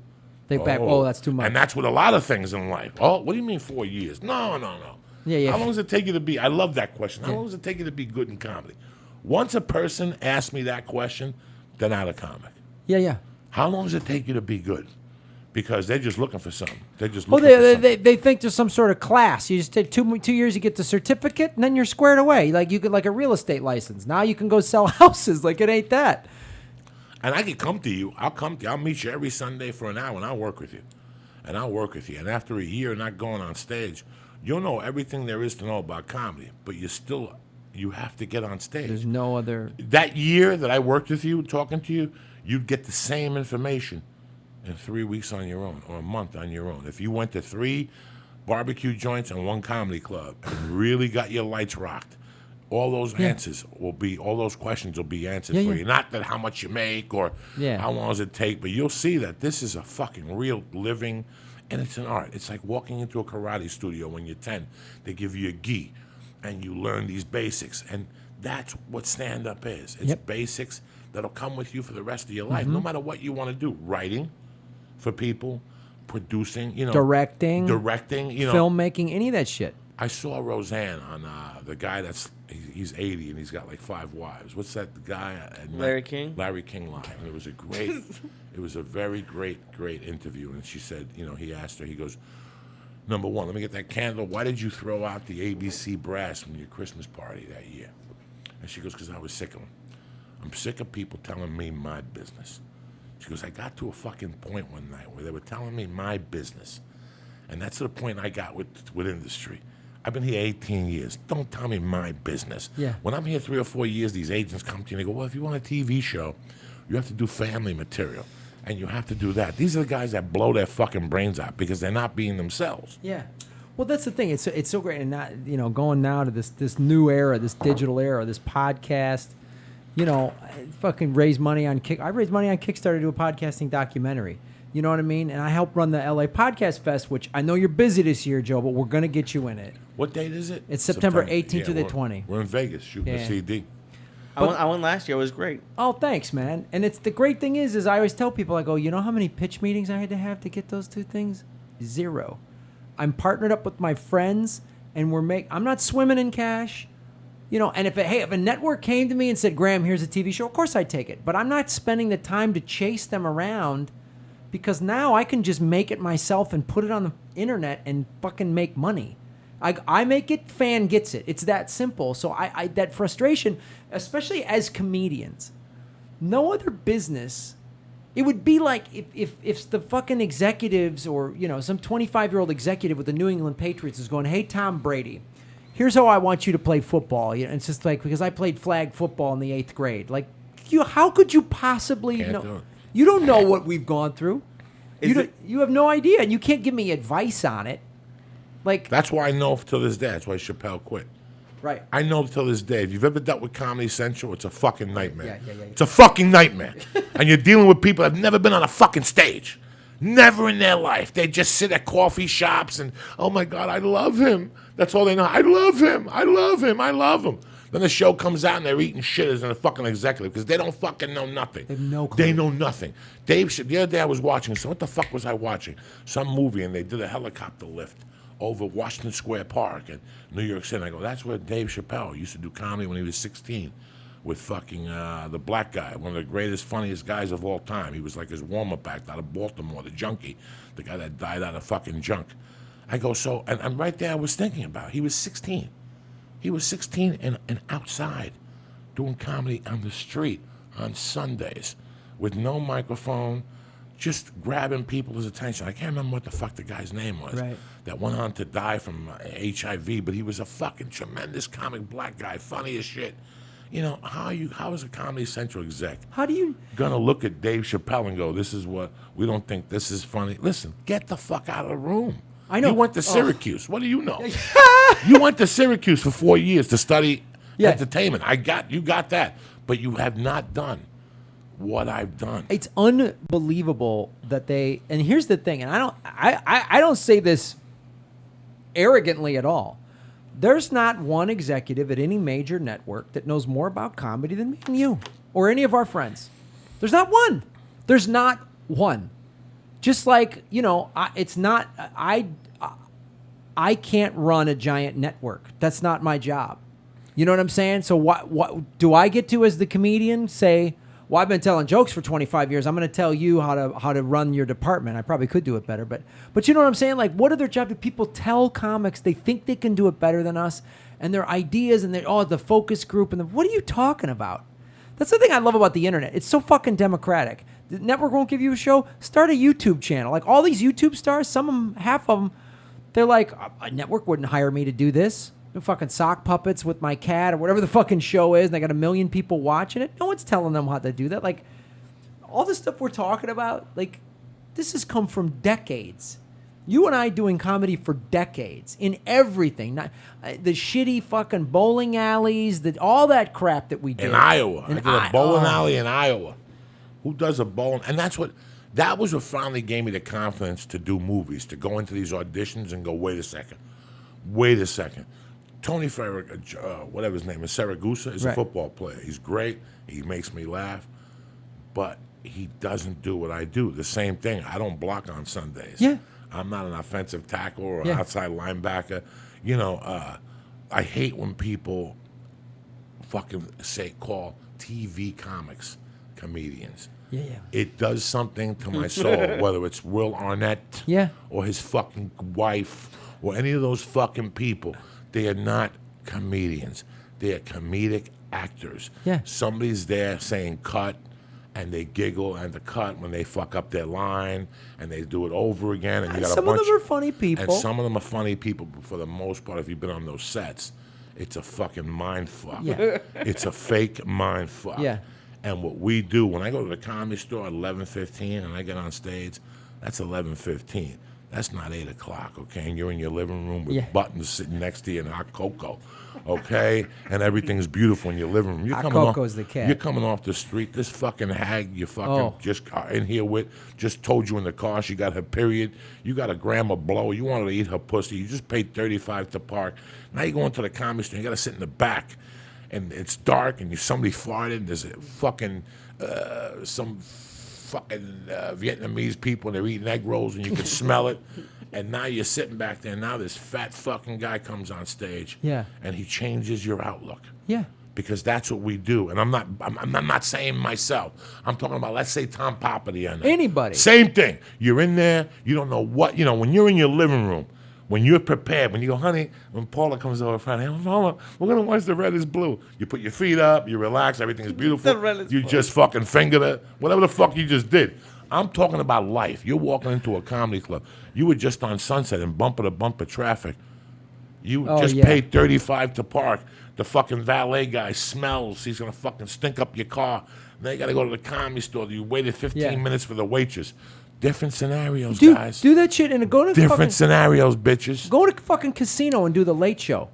that's too much. And that's with a lot of things in life. Oh, what do you mean 4 years? No. Yeah. How long does it take you to be, I love that question. How long does it take you to be good in comedy? Once a person asks me that question, they're not a comic. Yeah. How long does it take you to be good? Because they're just looking for something. They're just Well, looking for something. they think there's some sort of class. You just take 2 years, you get the certificate, and then you're squared away. Like you get like a real estate license. Now you can go sell houses. Like it ain't that. And I can come to you. I'll come to you. I'll meet you every Sunday for an hour, and I'll work with you. And after a year not going on stage, you'll know everything there is to know about comedy. But you have to get on stage. There's no other. That year that I worked with you, talking to you, you'd get the same information in 3 weeks on your own or a month on your own. If you went to 3 barbecue joints and 1 comedy club and really got your lights rocked, all those all those questions will be answered for you. Not that how much you make or how long does it take, but you'll see that this is a fucking real living, and it's an art. It's like walking into a karate studio when you're 10. They give you a gi, and you learn these basics, and that's what stand-up is. It's basics that'll come with you for the rest of your life, no matter what you want to do. Writing for people, producing, directing, filmmaking, any of that shit. I saw Roseanne on the guy he's 80 and he's got like 5 wives. What's that guy? Larry King? Larry King Live. And it was a very great interview. And she said, he asked her, he goes, number 1, let me get that candle. Why did you throw out the ABC brass from your Christmas party that year? And she goes, because I was sick of them. I'm sick of people telling me my business. She goes, I got to a fucking point one night where they were telling me my business. And that's the point I got with industry. I've been here 18 years. Don't tell me my business. Yeah. When I'm here 3 or 4 years, these agents come to you and they go, well, if you want a TV show, you have to do family material. And you have to do that. These are the guys that blow their fucking brains out because they're not being themselves. Yeah. Well, that's the thing. It's so great. And not, going now to this new era, this digital era, this podcast, fucking raise money on I raised money on Kickstarter to do a podcasting documentary. You know what I mean? And I help run the LA Podcast Fest, which I know you're busy this year, Joe, but we're going to get you in it. What date is it? It's September 18th to the 20th. We're in Vegas shooting a CD. I went last year. It was great. Oh, thanks, man. And it's the great thing is I always tell people, I go, you know how many pitch meetings I had to have to get those two things? 0. I'm partnered up with my friends, and I'm not swimming in cash. And if a network came to me and said, Graham, here's a TV show, of course I'd take it. But I'm not spending the time to chase them around, because now I can just make it myself and put it on the internet and fucking make money. I make it, fan gets it. It's that simple. So I that frustration, especially as comedians, no other business. It would be like if the fucking executives or some 25-year-old executive with the New England Patriots is going, hey, Tom Brady, here's how I want you to play football. It's just like, because I played flag football in the 8th grade. Like, how could you possibly know? You don't know what we've gone through. You have no idea, and you can't give me advice on it. Like, that's why I know till this day. That's why Chappelle quit. Right. I know till this day. If you've ever dealt with Comedy Central, it's a fucking nightmare. Yeah. It's a fucking nightmare. And you're dealing with people that have never been on a fucking stage. Never in their life. They just sit at coffee shops and, oh my God, I love him. That's all they know. I love him. I love him. I love him. Then the show comes out and they're eating shit as a fucking executive because they don't fucking know nothing. They have no clue. They know nothing. The other day I was watching, so what the fuck was I watching? Some movie, and they did a helicopter lift over Washington Square Park in New York City. I go, that's where Dave Chappelle used to do comedy when he was 16 with fucking the black guy, one of the greatest, funniest guys of all time. He was like his warm-up act out of Baltimore, the junkie, the guy that died out of fucking junk. I go, so, and right there I was thinking about, he was 16. He was 16 and outside doing comedy on the street on Sundays with no microphone, just grabbing people's attention. I can't remember what the fuck the guy's name was. Right. That went on to die from HIV, but he was a fucking tremendous comic black guy, funny as shit. How is a Comedy Central exec gonna look at Dave Chappelle and go, this is what, we don't think this is funny? Listen, get the fuck out of the room. I know. You went to Syracuse. What do you know? You went to Syracuse for 4 years to study entertainment. You got that. But you have not done what I've done. It's unbelievable that and here's the thing, and I don't say this arrogantly at all. There's not one executive at any major network that knows more about comedy than me and you or any of our friends. There's not one. There's not one. Just like, I can't run a giant network. That's not my job. You know what I'm saying? So what do I get to as the comedian say, well, I've been telling jokes for 25 years. I'm going to tell you how to run your department. I probably could do it better, but you know what I'm saying? Like, what are their jobs? People tell comics they think they can do it better than us, and their ideas, and the focus group, and what are you talking about? That's the thing I love about the internet. It's so fucking democratic. The network won't give you a show. Start a YouTube channel. Like all these YouTube stars, half of them, they're like, a network wouldn't hire me to do this. Fucking sock puppets with my cat or whatever the fucking show is, and they got 1 million people watching it. No one's telling them how to do that. Like, all the stuff we're talking about, like, this has come from decades. You and I doing comedy for decades in everything. Not, the shitty fucking bowling alleys, all that crap that we did. In Iowa. I did a bowling alley in Iowa. Who does a bowling? And that was what finally gave me the confidence to do movies, to go into these auditions and go, wait a second. Tony whatever his name is, Saragusa, is a football player. He's great. He makes me laugh. But he doesn't do what I do. The same thing. I don't block on Sundays. Yeah. I'm not an offensive tackle or an outside linebacker. I hate when people fucking call TV comics comedians. Yeah. It does something to my soul, whether it's Will Arnett or his fucking wife or any of those fucking people. They are not comedians. They are comedic actors. Yeah. Somebody's there saying cut, and they giggle and the cut when they fuck up their line, and they do it over again. And you got some of them are funny people. And some of them are funny people, but for the most part, if you've been on those sets, it's a fucking mind fuck. Yeah. It's a fake mind fuck. Yeah. And what we do, when I go to the Comedy Store at 11:15 and I get on stage, that's 11:15. That's not 8 o'clock, okay? And you're in your living room with Yeah. buttons sitting next to you and hot cocoa, okay? And everything's beautiful in your living room. You're Hot coming off, cocoa's the cat. You're coming off the street. This fucking hag you fucking Oh. just got in here with just told you in the car she got her period. You got a gram of blow. You wanted to eat her pussy. You just paid $35 to park. Now you go into the comedy store. You got to sit in the back. And it's dark, and somebody farted. There's a fucking some fucking Vietnamese people, and they're eating egg rolls, and you can smell it. And now you're sitting back there. And now this fat fucking guy comes on stage, Yeah. and he changes your outlook. Yeah. Because that's what we do. And I'm not saying myself. I'm talking about, let's say, Tom Papa the other night. Anybody. Same thing. You're in there. You don't know what, when you're in your living room. When you're prepared, when you go, honey, when Paula comes over Friday, Paula, we're going to watch The Red is Blue. You put your feet up, you relax, everything's beautiful. The Red is You Blue. just fucking finger it, whatever the fuck you just did. I'm talking about life. You're walking into a comedy club. You were just on Sunset in bumper-to-bumper traffic. You just paid $35 to park. The fucking valet guy smells. He's going to fucking stink up your car. Then you got to go to the comedy store. You waited 15 minutes for the waitress. Different scenarios, guys. Do that shit and go to Different scenarios, bitches. Go to fucking casino and do the Late Show,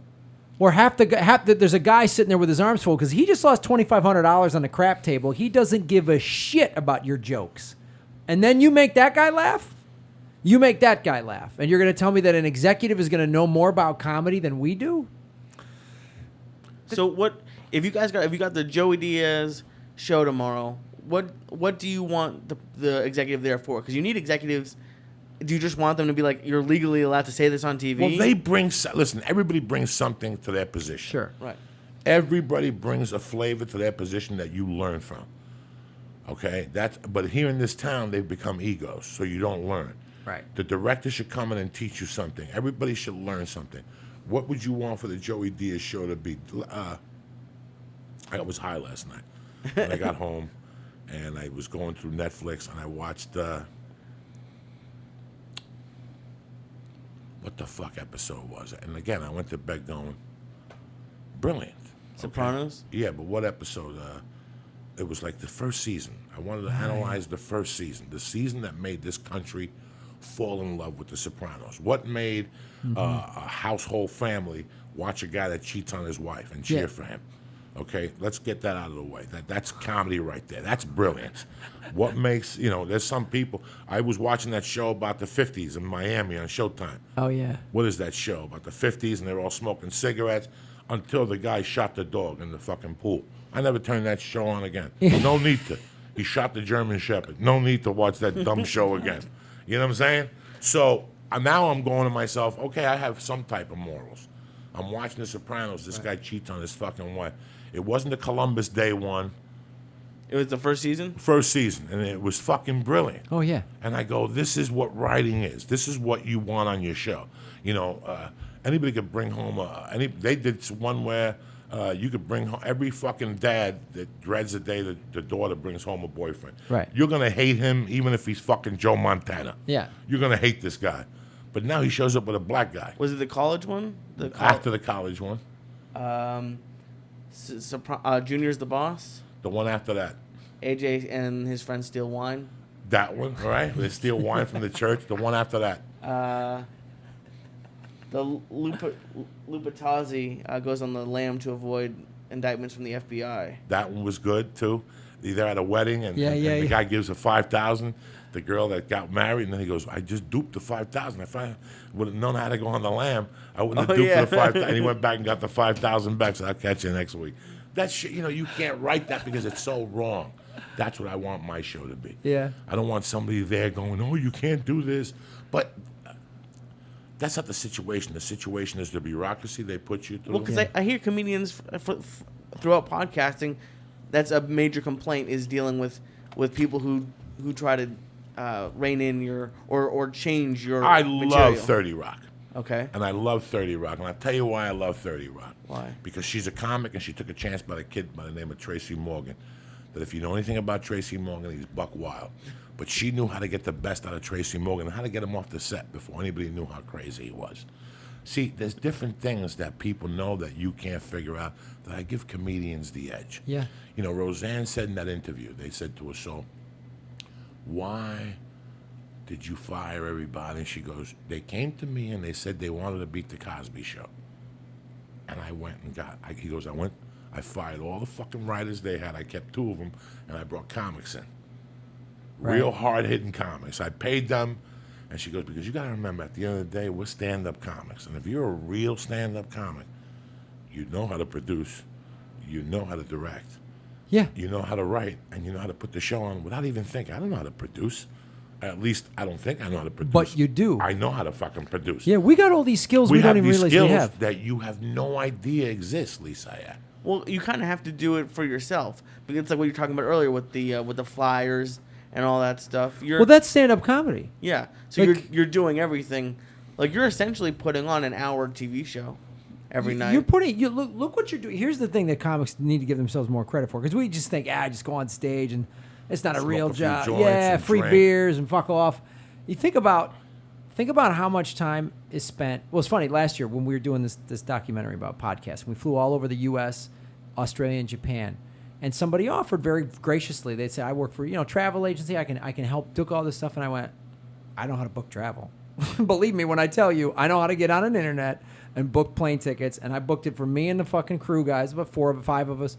or there's a guy sitting there with his arms full because he just lost $2,500 on the crap table. He doesn't give a shit about your jokes, and then you make that guy laugh. You make that guy laugh, and you're going to tell me that an executive is going to know more about comedy than we do? So what if you got the Joey Diaz show tomorrow? What do you want the executive there for? Because you need executives. Do you just want them to be like, you're legally allowed to say this on TV? Well, they bring. Listen, everybody brings something to their position. Sure. Right. Everybody brings a flavor to their position that you learn from. Okay, but here in this town, they've become egos, so you don't learn. Right. The director should come in and teach you something. Everybody should learn something. What would you want for the Joey Diaz show to be? I was high last night, and I got home, and I was going through Netflix, and I watched what the fuck episode was it? And again, I went to bed going, brilliant. Sopranos? Okay. Yeah, but what episode? It was like the first season. I wanted to analyze the first season, the season that made this country fall in love with the Sopranos. What made a household family watch a guy that cheats on his wife and cheer for him? Okay, let's get that out of the way. That's comedy right there. That's brilliance. What makes, there's some people, I was watching that show about the 50s in Miami on Showtime. Oh, yeah. What is that show? About the 50s, and they're all smoking cigarettes until the guy shot the dog in the fucking pool. I never turned that show on again. No need to. He shot the German Shepherd. No need to watch that dumb show again. You know what I'm saying? So now I'm going to myself, okay, I have some type of morals. I'm watching The Sopranos. This guy cheats on his fucking wife. It wasn't the Columbus Day one. It was the first season? First season, and it was fucking brilliant. Oh, yeah. And I go, this is what writing is. This is what you want on your show. Anybody could bring home they did one where you could bring home every fucking dad that dreads the day that the daughter brings home a boyfriend. Right. You're going to hate him even if he's fucking Joe Montana. Yeah. You're going to hate this guy. But now he shows up with a black guy. Was it the college one? After the college one. Junior's the boss. The one after that. AJ and his friends steal wine. That one, all right? They steal wine from the church. The one after that. The Lupatazzi goes on the lam to avoid indictments from the FBI. That one was good, too. They're at a wedding, and the Yeah. guy gives her $5,000. The girl that got married, and then he goes, I just duped the $5,000. If I would have known how to go on the lam, I wouldn't have duped the $5,000. And he went back and got the $5,000 back, so I'll catch you next week. That shit, you can't write that because it's so wrong. That's what I want my show to be. Yeah. I don't want somebody there going, oh, you can't do this. But that's not the situation. The situation is the bureaucracy they put you through. Well, because I hear comedians throughout podcasting, that's a major complaint, is dealing with people who try to rein in your or change your material. Love 30 Rock. Okay. And I love 30 Rock. And I'll tell you why I love 30 Rock. Why? Because she's a comic, and she took a chance by a kid by the name of Tracy Morgan. That if you know anything about Tracy Morgan, he's buck wild. But she knew how to get the best out of Tracy Morgan and how to get him off the set before anybody knew how crazy he was. See, there's different things that people know that you can't figure out that I give comedians the edge. Yeah. Roseanne said in that interview, they said to her, so why did you fire everybody? And she goes, they came to me and they said they wanted to beat the Cosby Show. And I went and he goes, I fired all the fucking writers they had. I kept 2 of them, and I brought comics in. Real hard-hitting comics. I paid them, and she goes, because you got to remember, at the end of the day, we're stand-up comics. And if you're a real stand-up comic, you know how to produce, you know how to direct, you know how to write, and you know how to put the show on without even thinking. I don't know how to produce. At least I don't think I know how to produce. But you do. I know how to fucking produce. Yeah, we got all these skills we don't even realize we have. skills that you have no idea exist, Lisa. Well, you kind of have to do it for yourself because it's like what you're talking about earlier with the flyers and all that stuff. Well, that's stand-up comedy. Yeah, so Like, you're doing everything. Like you're essentially putting on an hour TV show every night. You're look what you're doing. Here's the thing that comics need to give themselves more credit for, because we just think, just go on stage and it's not a real job. Yeah, free beers and fuck off. You think about how much time is spent. Well, it's funny. Last year when we were doing this documentary about podcasts, we flew all over the U.S., Australia, and Japan, and somebody offered very graciously. They'd say, "I work for travel agency. I can help book all this stuff." And I went, "I know how to book travel. Believe me when I tell you, I know how to get on an internet and book plane tickets." And I booked it for me and the fucking crew guys, about 4 or 5 of us.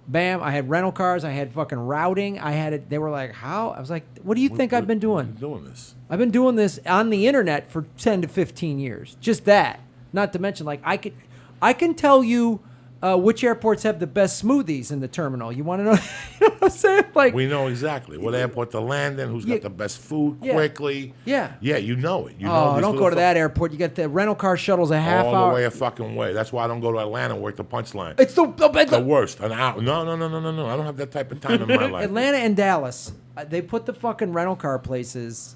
Bam! I had rental cars. I had fucking routing. I had it. They were like, "How?" I was like, "What do you think I've been doing? I've been doing this on the internet for 10 to 15 years. Just that. Not to mention, like, I can tell you which airports have the best smoothies in the terminal. You want to know? You know what I'm saying? Like, we know exactly what airport to land in, who's got the best food quickly. Yeah, you know it. You know don't go to that airport. You got the rental car shuttles a half hour. All the way a fucking way. That's why I don't go to Atlanta and work the punchline. It's the worst. An hour. No. I don't have that type of time in my life. Atlanta and Dallas, they put the fucking rental car places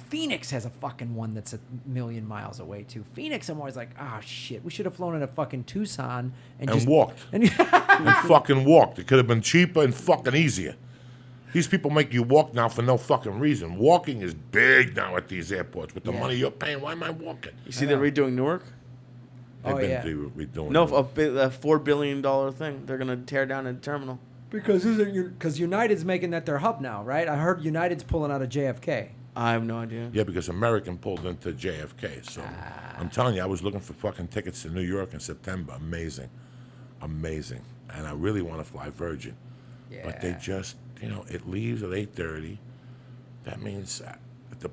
Phoenix has a fucking one that's 1,000,000 miles away too. Phoenix, I'm always like, shit, we should have flown in a fucking Tucson and just walked and fucking walked. It could have been cheaper and fucking easier. These people make you walk now for no fucking reason. Walking is big now at these airports with the money you're paying. Why am I walking? You see they're redoing Newark? They've been redoing No, a $4 billion thing. They're gonna tear down a terminal. Because United's making that their hub now, right? I heard United's pulling out of JFK. I have no idea. Yeah, because American pulled into JFK. So I'm telling you, I was looking for fucking tickets to New York in September. Amazing. And I really want to fly Virgin. Yeah. But they just, it leaves at 8:30. That means the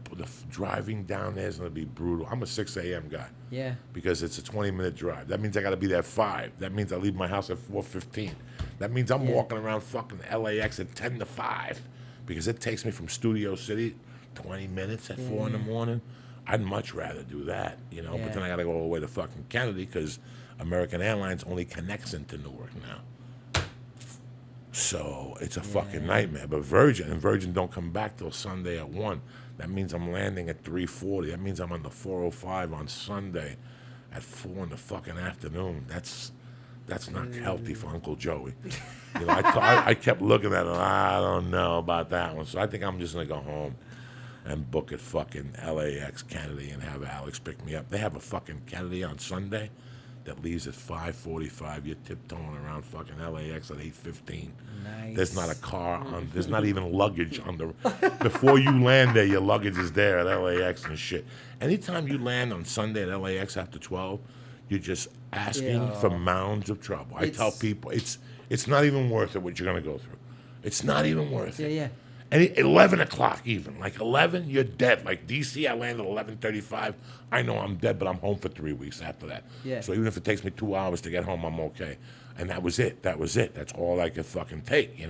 driving down there is going to be brutal. I'm a 6 a.m. guy. Yeah. Because it's a 20-minute drive. That means I got to be there at 5. That means I leave my house at 4:15. That means I'm walking around fucking LAX at 10 to 5. Because it takes me from Studio City 20 minutes at 4 in the morning. I'd much rather do that, But then I got to go all the way to fucking Kennedy because American Airlines only connects into Newark now. So it's a fucking nightmare. But Virgin don't come back till Sunday at 1. That means I'm landing at 3:40. That means I'm on the 405 on Sunday at 4 in the fucking afternoon. That's not healthy for Uncle Joey. I kept looking at it. I don't know about that one. So I think I'm just going to go home and book at fucking LAX Kennedy and have Alex pick me up. They have a fucking Kennedy on Sunday that leaves at 5:45. You're tiptoeing around fucking LAX at 8:15. Nice. There's not a car on. There's not even luggage on the. Before you land there, your luggage is there at LAX and shit. Anytime you land on Sunday at LAX after 12, you're just asking for mounds of trouble. I tell people it's not even worth it what you're gonna go through. It's not even worth it. Yeah. And 11 o'clock even. Like 11, you're dead. Like D.C., I landed at 11:35. I know I'm dead, but I'm home for 3 weeks after that. Yeah. So even if it takes me 2 hours to get home, I'm okay. And that was it. That's all I could fucking take,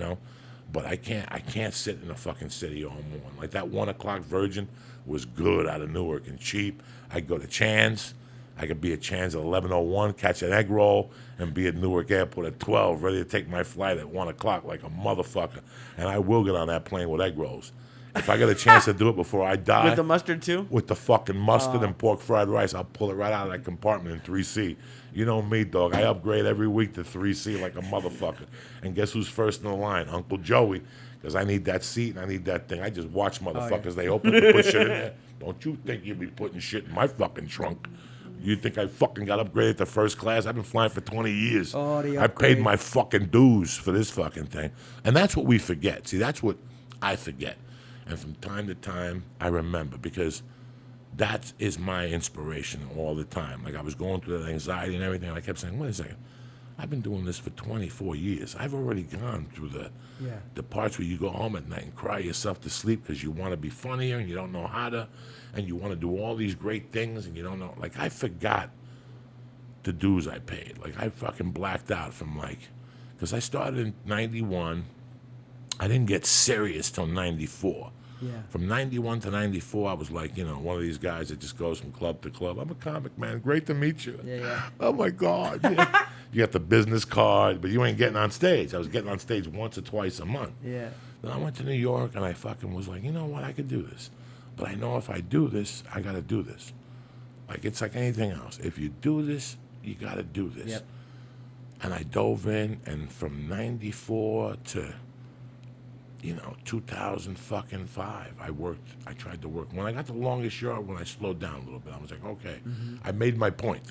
But I can't sit in a fucking city all morning. Like that 1 o'clock Virgin was good out of Newark and cheap. I'd go to Chan's. I could be at Chan's at 11:01, catch an egg roll, and be at Newark Airport at 12, ready to take my flight at 1 o'clock like a motherfucker. And I will get on that plane with egg rolls. If I get a chance to do it before I die. With the mustard too? With the fucking mustard and pork fried rice, I'll pull it right out of that compartment in 3C. You know me, dog. I upgrade every week to 3C like a motherfucker. And guess who's first in the line? Uncle Joey. Because I need that seat and I need that thing. I just watch motherfuckers. They open it to put shit in there. Don't you think you'd be putting shit in my fucking trunk? You think I fucking got upgraded to first class? I've been flying for 20 years. I paid my fucking dues for this fucking thing. And that's what we forget. See, that's what I forget. And from time to time, I remember, because that is my inspiration all the time. Like, I was going through that anxiety and everything, and I kept saying, wait a second, I've been doing this for 24 years. I've already gone through the parts where you go home at night and cry yourself to sleep because you want to be funnier and you don't know how to, and you want to do all these great things and you don't know. Like, I forgot the dues I paid. Like, I fucking blacked out from, like, because I started in 91. I didn't get serious till 94. Yeah. From 91 to 94, I was like, one of these guys that just goes from club to club. I'm a comic, man. Great to meet you. Yeah. Oh, my God. Yeah. You got the business card, but you ain't getting on stage. I was getting on stage once or twice a month. Yeah. Then I went to New York, and I fucking was like, you know what? I could do this. But I know if I do this, I got to do this. Like, it's like anything else. If you do this, you got to do this. Yep. And I dove in, and from 94 to 2005, I tried to work. When I got the longest yard, when I slowed down a little bit, I was like, okay, I made my point.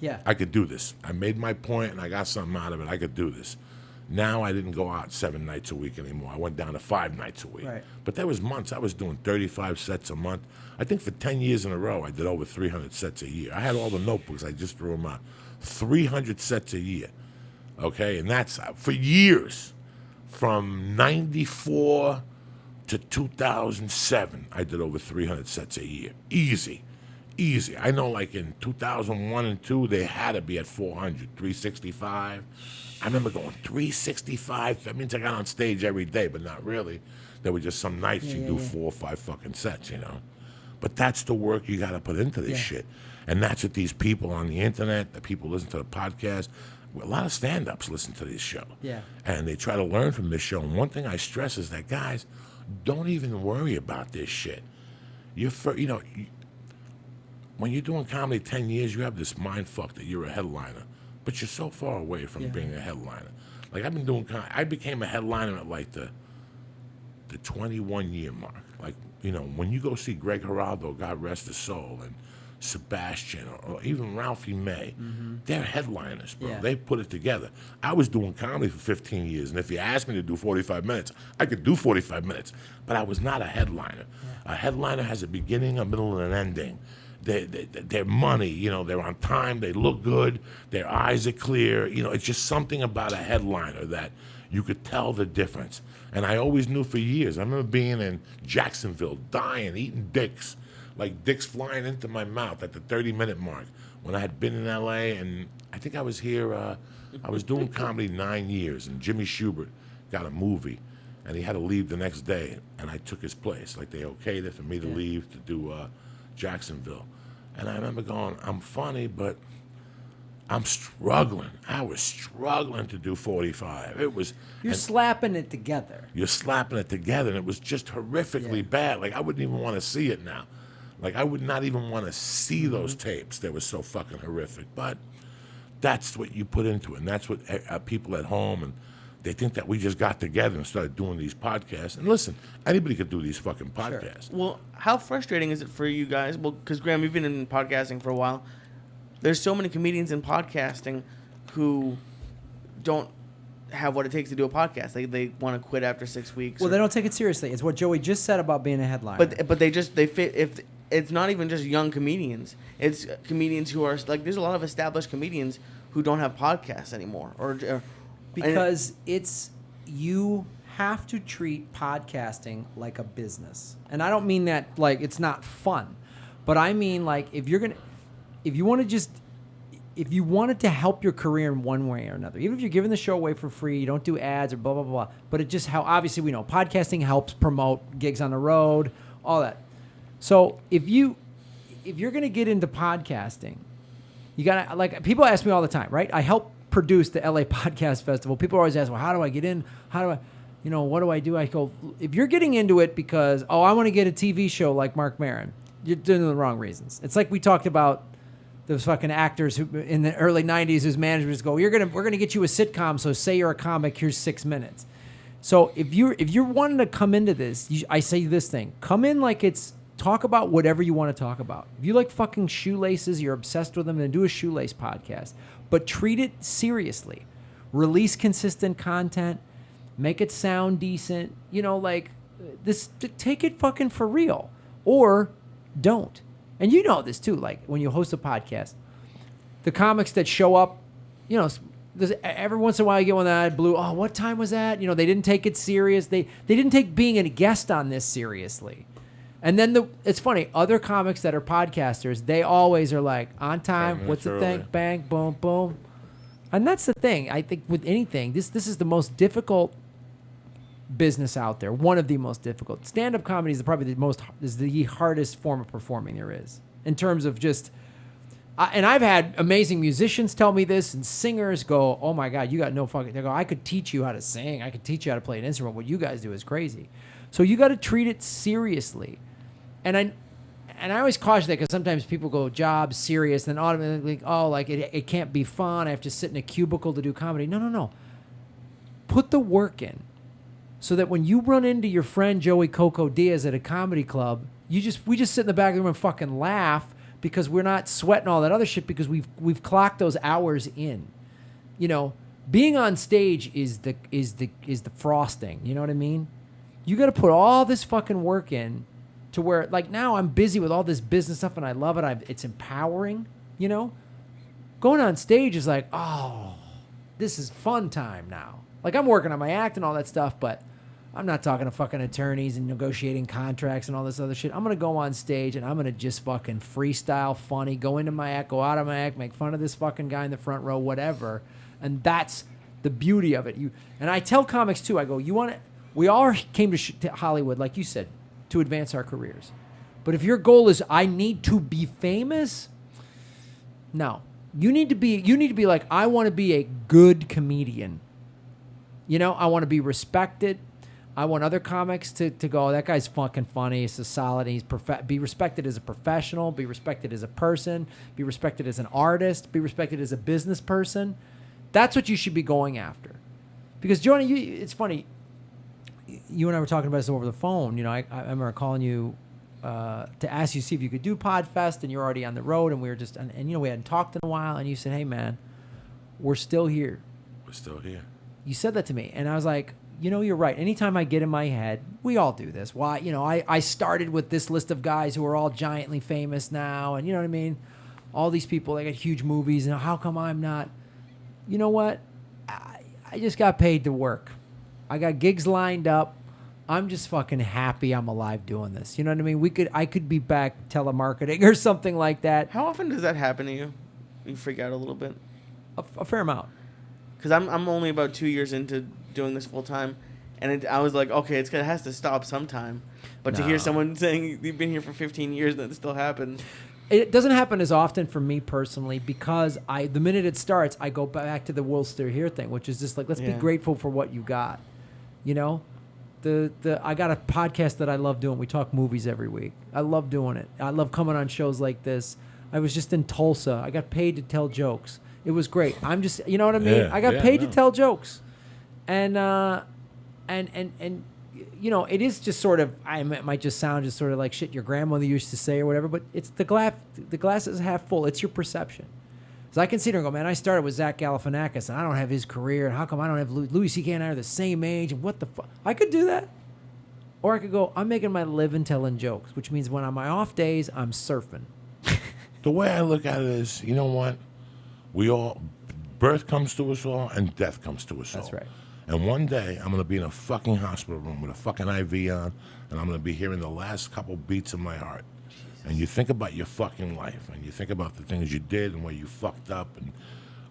Yeah. I could do this. I made my point, and I got something out of it. I could do this. Now I didn't go out 7 nights a week anymore. I went down to 5 nights a week. Right. But there was months I was doing 35 sets a month. I think for 10 years in a row, I did over 300 sets a year. I had all the notebooks. I just threw them out. 300 sets a year. Okay? And that's for years. From 94 to 2007, I did over 300 sets a year. Easy. I know, like, in 2001 and 2, they had to be at 400, 365. I remember going 365. That means I got on stage every day, but not really. There were just some nights you do 4 or 5 fucking sets, But that's the work you got to put into this shit. And that's what these people on the internet, the people listen to the podcast, a lot of stand-ups listen to this show. Yeah. And they try to learn from this show. And one thing I stress is that, guys, don't even worry about this shit. When you're doing comedy 10 years, you have this mind fuck that you're a headliner. But you're so far away from being a headliner. Like, I've been doing I became a headliner at, like, the 21-year mark. Like, when you go see Greg Giraldo, God rest his soul, and Sebastian, or even Ralphie May, they're headliners, bro. Yeah. They put it together. I was doing comedy for 15 years, and if you asked me to do 45 minutes, I could do 45 minutes, but I was not a headliner. Yeah. A headliner has a beginning, a middle, and an ending. They're money, they're on time, they look good, their eyes are clear. It's just something about a headliner that you could tell the difference. And I always knew for years. I remember being in Jacksonville, dying, eating dicks, like dicks flying into my mouth at the 30-minute mark when I had been in L.A. And I think I was here, I was doing comedy 9 years, and Jimmy Schubert got a movie, and he had to leave the next day, and I took his place. Like, they okayed it for me to leave to do Jacksonville. And I remember going, I'm funny, but I'm struggling. I was struggling to do 45. You're slapping it together. You're slapping it together, and it was just horrifically bad. Like, I wouldn't even want to see it now. Like, I would not even want to see those tapes. They were so fucking horrific. But that's what you put into it, and that's what people at home, and they think that we just got together and started doing these podcasts. And listen, anybody could do these fucking podcasts. Sure. Well, how frustrating is it for you guys? Well, because, Graham, you've been in podcasting for a while. There's so many comedians in podcasting who don't have what it takes to do a podcast. They want to quit after 6 weeks. Well, they don't take it seriously. It's what Joey just said about being a headliner. But they fit. If it's not even just young comedians, it's comedians who are like, there's a lot of established comedians who don't have podcasts anymore, because you have to treat podcasting like a business. And I don't mean that like it's not fun, but I mean, like, if you wanted to help your career in one way or another, even if you're giving the show away for free, you don't do ads or blah, blah, blah, but it just, how obviously we know podcasting helps promote gigs on the road, all that. So if you're going to get into podcasting, you got to, like, people ask me all the time, right? I help produce the LA Podcast Festival. People always ask, well, how do I get in? How do I, what do I do? I go, if you're getting into it because, I want to get a TV show like Marc Maron, you're doing it the wrong reasons. It's like we talked about those fucking actors who in the early 90s whose managers go, we're gonna get you a sitcom, so say you're a comic, here's 6 minutes. So if you're wanting to come into this, I say this thing, come in like it's, talk about whatever you want to talk about. If you like fucking shoelaces, you're obsessed with them, then do a shoelace podcast. But treat it seriously. Release consistent content. Make it sound decent. take it fucking for real, or don't. And you know this too. Like when you host a podcast, the comics that show up, you know, every once in a while you get one that blew. Oh, what time was that? You know, they didn't take it serious. They didn't take being a guest on this seriously. And then it's funny, other comics that are podcasters, they always are like, on time, what's the thing? Bang, boom, boom. And that's the thing. I think with anything, this is the most difficult business out there. One of the most difficult. Stand-up comedy is probably the hardest form of performing there is. In terms of just, and I've had amazing musicians tell me this, and singers go, oh my God, you got no fucking, they go, I could teach you how to sing. I could teach you how to play an instrument. What you guys do is crazy. So you got to treat it seriously. And I always caution that because sometimes people go job serious and then automatically it can't be fun. I have to sit in a cubicle to do comedy. No. Put the work in so that when you run into your friend Joey Coco Diaz at a comedy club, we just sit in the back of the room and fucking laugh because we're not sweating all that other shit because we've clocked those hours in. You know, being on stage is the frosting. You know what I mean? You got to put all this fucking work in. To where, like, now I'm busy with all this business stuff and I love it. It's empowering, you know? Going on stage is like, oh, this is fun time now. Like, I'm working on my act and all that stuff, but I'm not talking to fucking attorneys and negotiating contracts and all this other shit. I'm going to go on stage and I'm going to just fucking freestyle funny, go into my act, go out of my act, make fun of this fucking guy in the front row, whatever. And that's the beauty of it. And I tell comics, too, I go, we all came to Hollywood, like you said, to advance our careers. But if your goal is I need to be famous, no. You need to be like, I want to be a good comedian. You know, I want to be respected. I want other comics to go, oh, that guy's fucking funny. He's a solid. He's be respected as a professional, be respected as a person, be respected as an artist, be respected as a business person. That's what you should be going after. Because Johnny, it's funny. You and I were talking about this over the phone. You know, I remember calling you to ask you to see if you could do Podfest, and you're already on the road, and we were just, and you know, we hadn't talked in a while, and you said, hey, man, we're still here. We're still here. You said that to me, and I was like, you know, you're right. Anytime I get in my head, we all do this. Why, you know, I started with this list of guys who are all giantly famous now, and you know what I mean? All these people, they got huge movies, and how come I'm not? You know what? I just got paid to work. I got gigs lined up. I'm just fucking happy I'm alive doing this. You know what I mean? I could be back telemarketing or something like that. How often does that happen to you? You freak out a little bit? A fair amount. Because I'm only about 2 years into doing this full time, and I was like, okay, it has to stop sometime. But to hear someone saying you've been here for 15 years and it still happens. It doesn't happen as often for me personally because the minute it starts, I go back to the "we'll still here" thing, which is just like, let's be grateful for what you got. You know, I got a podcast that I love doing. We talk movies every week. I love doing it. I love coming on shows like this. I was just in Tulsa. I got paid to tell jokes. It was great. I'm just, you know what I mean? Yeah, I got paid to tell jokes, and you know, it is just sort of. It might just sound just sort of like shit your grandmother used to say or whatever. But it's the glass is half full. It's your perception. So I can sit there and go, man, I started with Zach Galifianakis, and I don't have his career, and how come I don't have Louis C.K. and I are the same age, and what the fuck? I could do that. Or I could go, I'm making my living telling jokes, which means when on my off days, I'm surfing. The way I look at it is, you know what? Birth comes to us all, and death comes to us all. That's right. And one day, I'm going to be in a fucking hospital room with a fucking IV on, and I'm going to be hearing the last couple beats of my heart. And you think about your fucking life, and you think about the things you did and where you fucked up and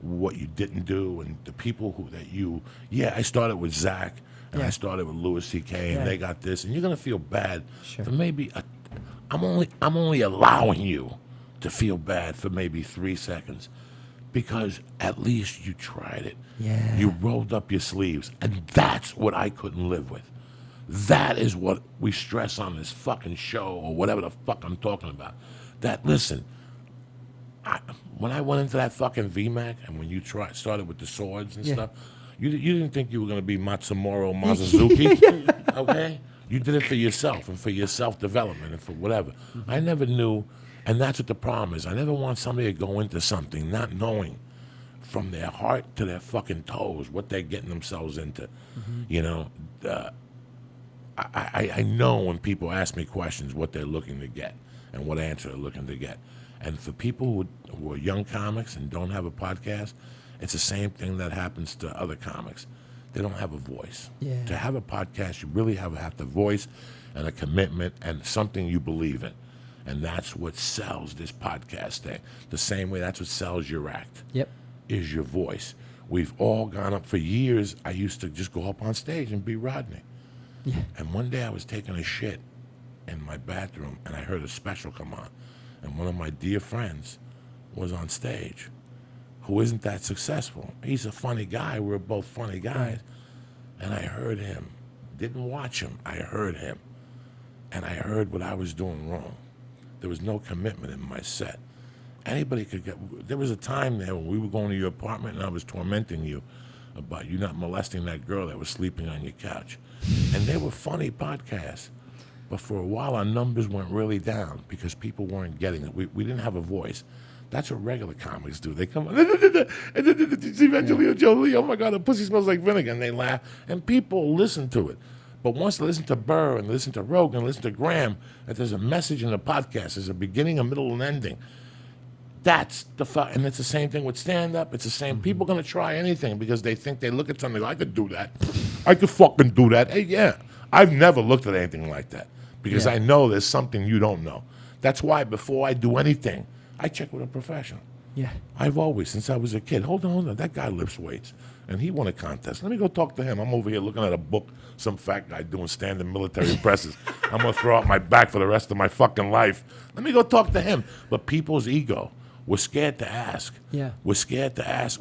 what you didn't do, and the people I started with Zach, and I started with Louis C.K., and they got this, and you're going to feel bad for maybe, I'm only allowing you to feel bad for maybe 3 seconds, because at least you tried it. Yeah. You rolled up your sleeves, and that's what I couldn't live with. That is what we stress on this fucking show or whatever the fuck I'm talking about. That, listen, when I went into that fucking VMAC and when you started with the swords and stuff, you didn't think you were going to be Matsumoro Masazuki, okay? You did it for yourself and for your self-development and for whatever. I never knew, and that's what the problem is. I never want somebody to go into something not knowing from their heart to their fucking toes what they're getting themselves into, you know? I know when people ask me questions what they're looking to get and what answer they're looking to get. And for people who are young comics and don't have a podcast, it's the same thing that happens to other comics. They don't have a voice. Yeah. To have a podcast, you really have the voice and a commitment and something you believe in. And that's what sells this podcast thing. The same way that's what sells your act. Yep. Is your voice. We've all gone up for years. I used to just go up on stage and be Rodney. Yeah. And one day I was taking a shit in my bathroom and I heard a special come on. And one of my dear friends was on stage who isn't that successful. He's a funny guy. We're both funny guys. And I heard him. Didn't watch him. I heard him. And I heard what I was doing wrong. There was no commitment in my set. Anybody could get... There was a time there when we were going to your apartment and I was tormenting you about you not molesting that girl that was sleeping on your couch. And they were funny podcasts. But for a while, our numbers went really down because people weren't getting it. We didn't have a voice. That's what regular comics do. They come on, Evangelina Jolie, oh my God, the pussy smells like vinegar, and they laugh. And people listen to it. But once they listen to Burr and listen to Rogan and listen to Graham, that there's a message in the podcast, there's a beginning, a middle, and ending. That's the and it's the same thing with stand-up. It's the same. People are going to try anything because they think they look at something, I could do that. I could fucking do that. Hey, yeah. I've never looked at anything like that because I know there's something you don't know. That's why before I do anything, I check with a professional. Yeah. I've always, since I was a kid, hold on, that guy lifts weights, and he won a contest. Let me go talk to him. I'm over here looking at a book, some fat guy doing standing military presses. I'm going to throw out my back for the rest of my fucking life. Let me go talk to him. But people's ego, we're scared to ask. Yeah. We're scared to ask.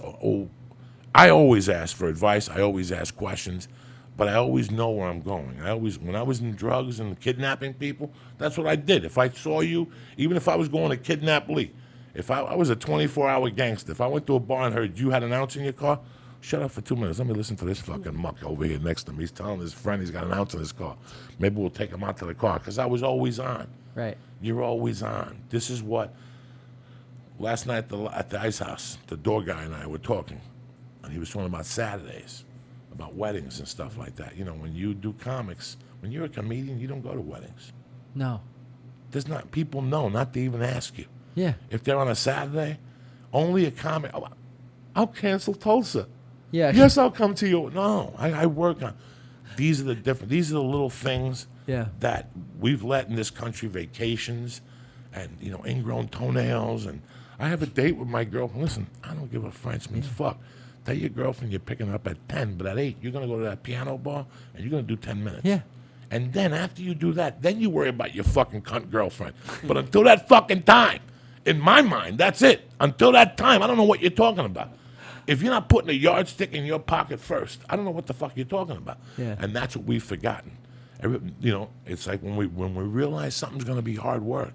I always ask for advice. I always ask questions. But I always know where I'm going. When I was in drugs and kidnapping people, that's what I did. If I saw you, even if I was going to kidnap Lee, if I was a 24-hour gangster, if I went to a bar and heard you had an ounce in your car, shut up for 2 minutes. Let me listen to this fucking muck over here next to me. He's telling his friend he's got an ounce in his car. Maybe we'll take him out to the car because I was always on. Right. You're always on. This is what, last night at the Ice House, the door guy and I were talking, and he was talking about Saturdays, about weddings and stuff like that. You know, when you do comics, when you're a comedian, you don't go to weddings. No. There's not, people know not to even ask you. Yeah. If they're on a Saturday, only a comic, I'll cancel Tulsa. Yeah. Yes, I'll come to you. No, I work on, these are the little things that we've let in this country, vacations and, you know, ingrown toenails. And I have a date with my girlfriend. Listen, I don't give a Frenchman's fuck. Tell your girlfriend you're picking her up at 10, but at 8, you're going to go to that piano bar, and you're going to do 10 minutes. Yeah. And then after you do that, then you worry about your fucking cunt girlfriend. But until that fucking time, in my mind, that's it. Until that time, I don't know what you're talking about. If you're not putting a yardstick in your pocket first, I don't know what the fuck you're talking about. Yeah. And that's what we've forgotten. You know, it's like when we realize something's going to be hard work,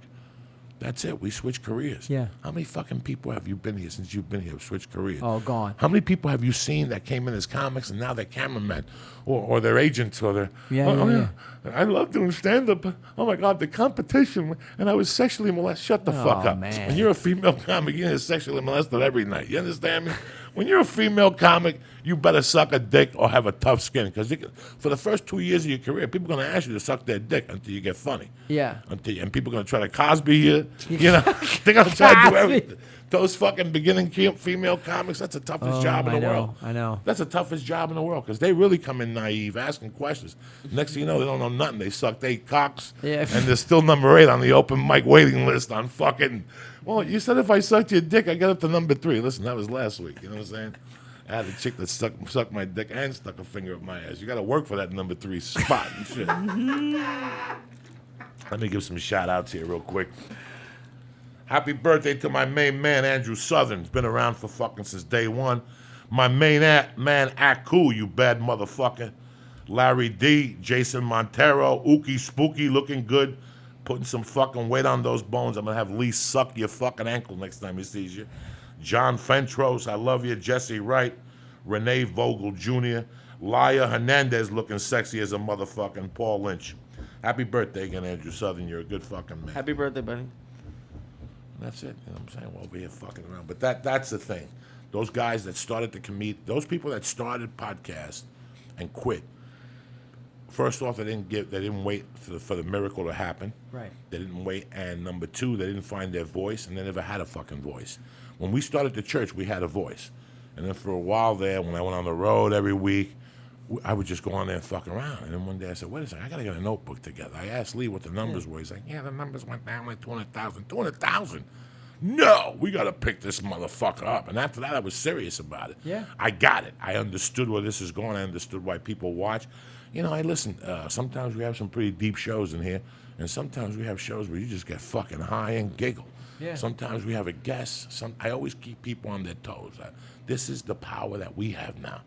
that's it. We switch careers. Yeah. How many fucking people have you been here since you've been here? Switched careers. Oh, gone. How many people have you seen that came in as comics and now they're cameramen or they're agents or they're Yeah. I love doing stand-up. Oh my God, the competition. And I was sexually molested. Shut the fuck up. Man. When you're a female comic, you get sexually molested every night. You understand me? When you're a female comic, you better suck a dick or have a tough skin. Because for the first 2 years of your career, people are going to ask you to suck their dick until you get funny. Yeah. And people are going to try to Cosby you. You know, they're going to try to do everything. Those fucking beginning female comics, that's the toughest job in the world. I know. That's the toughest job in the world because they really come in naive, asking questions. Next thing you know, they don't know nothing. They sucked 8 cocks, and they're still number 8 on the open mic waiting list on fucking, well, you said if I sucked your dick, I got up to number 3. Listen, that was last week. You know what I'm saying? I had a chick that sucked my dick and stuck a finger up my ass. You got to work for that number 3 spot and shit. Let me give some shout-outs here real quick. Happy birthday to my main man, Andrew Southern. He's been around for fucking since day one. My main man, Aku, you bad motherfucker. Larry D, Jason Montero, Ookie Spooky, looking good. Putting some fucking weight on those bones. I'm going to have Lee suck your fucking ankle next time he sees you. John Fentros, I love you. Jesse Wright, Renee Vogel Jr., Laya Hernandez, looking sexy as a motherfucking Paul Lynch. Happy birthday again, Andrew Southern. You're a good fucking man. Happy birthday, buddy. That's it. You know what I'm saying? We're over here fucking around. But that's the thing. Those guys that started the those people that started podcasts and quit, first off, they didn't wait for the miracle to happen. Right. They didn't wait, and number two, they didn't find their voice, and they never had a fucking voice. When we started the church, we had a voice, and then for a while there, when I went on the road every week, I would just go on there and fuck around. And then one day I said, wait a second, I got to get a notebook together. I asked Lee what the numbers were. He's like, yeah, the numbers went down like 200,000. 200,000? No, we got to pick this motherfucker up. And after that, I was serious about it. Yeah. I got it. I understood where this is going. I understood why people watch. You know, I listen. Sometimes we have some pretty deep shows in here. And sometimes we have shows where you just get fucking high and giggle. Yeah. Sometimes we have a guest. I always keep people on their toes. This is the power that we have now.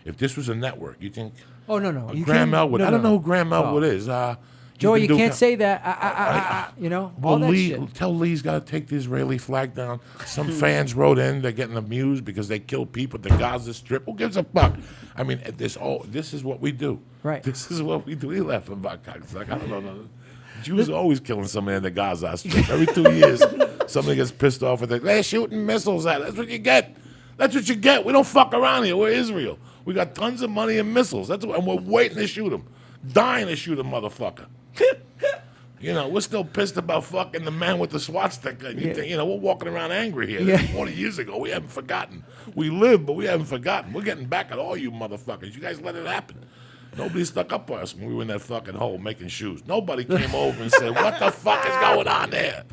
If this was a network, you think? Oh no. Graham Elwood. I don't know who Graham Elwood is. Joey, you can't say that. You know, well, all that Lee, shit. tell Lee's got to take the Israeli flag down. Some fans wrote in; they're getting amused because they kill people at the Gaza Strip. Who gives a fuck? I mean, this is what we do. Right. This is what we do. He laughing about cocksucker. I don't know. Jews are always killing somebody in the Gaza Strip. Every 2 years, somebody gets pissed off and they're shooting missiles at us. That's what you get. That's what you get. We don't fuck around here. We're Israel. We got tons of money and missiles. And we're waiting to shoot them. Dying to shoot a motherfucker. You know, we're still pissed about fucking the man with the swastika. You know, we're walking around angry here. Yeah. 40 years ago, we haven't forgotten. We live, but we haven't forgotten. We're getting back at all you motherfuckers. You guys let it happen. Nobody stuck up for us when we were in that fucking hole making shoes. Nobody came over and said, what the fuck is going on there?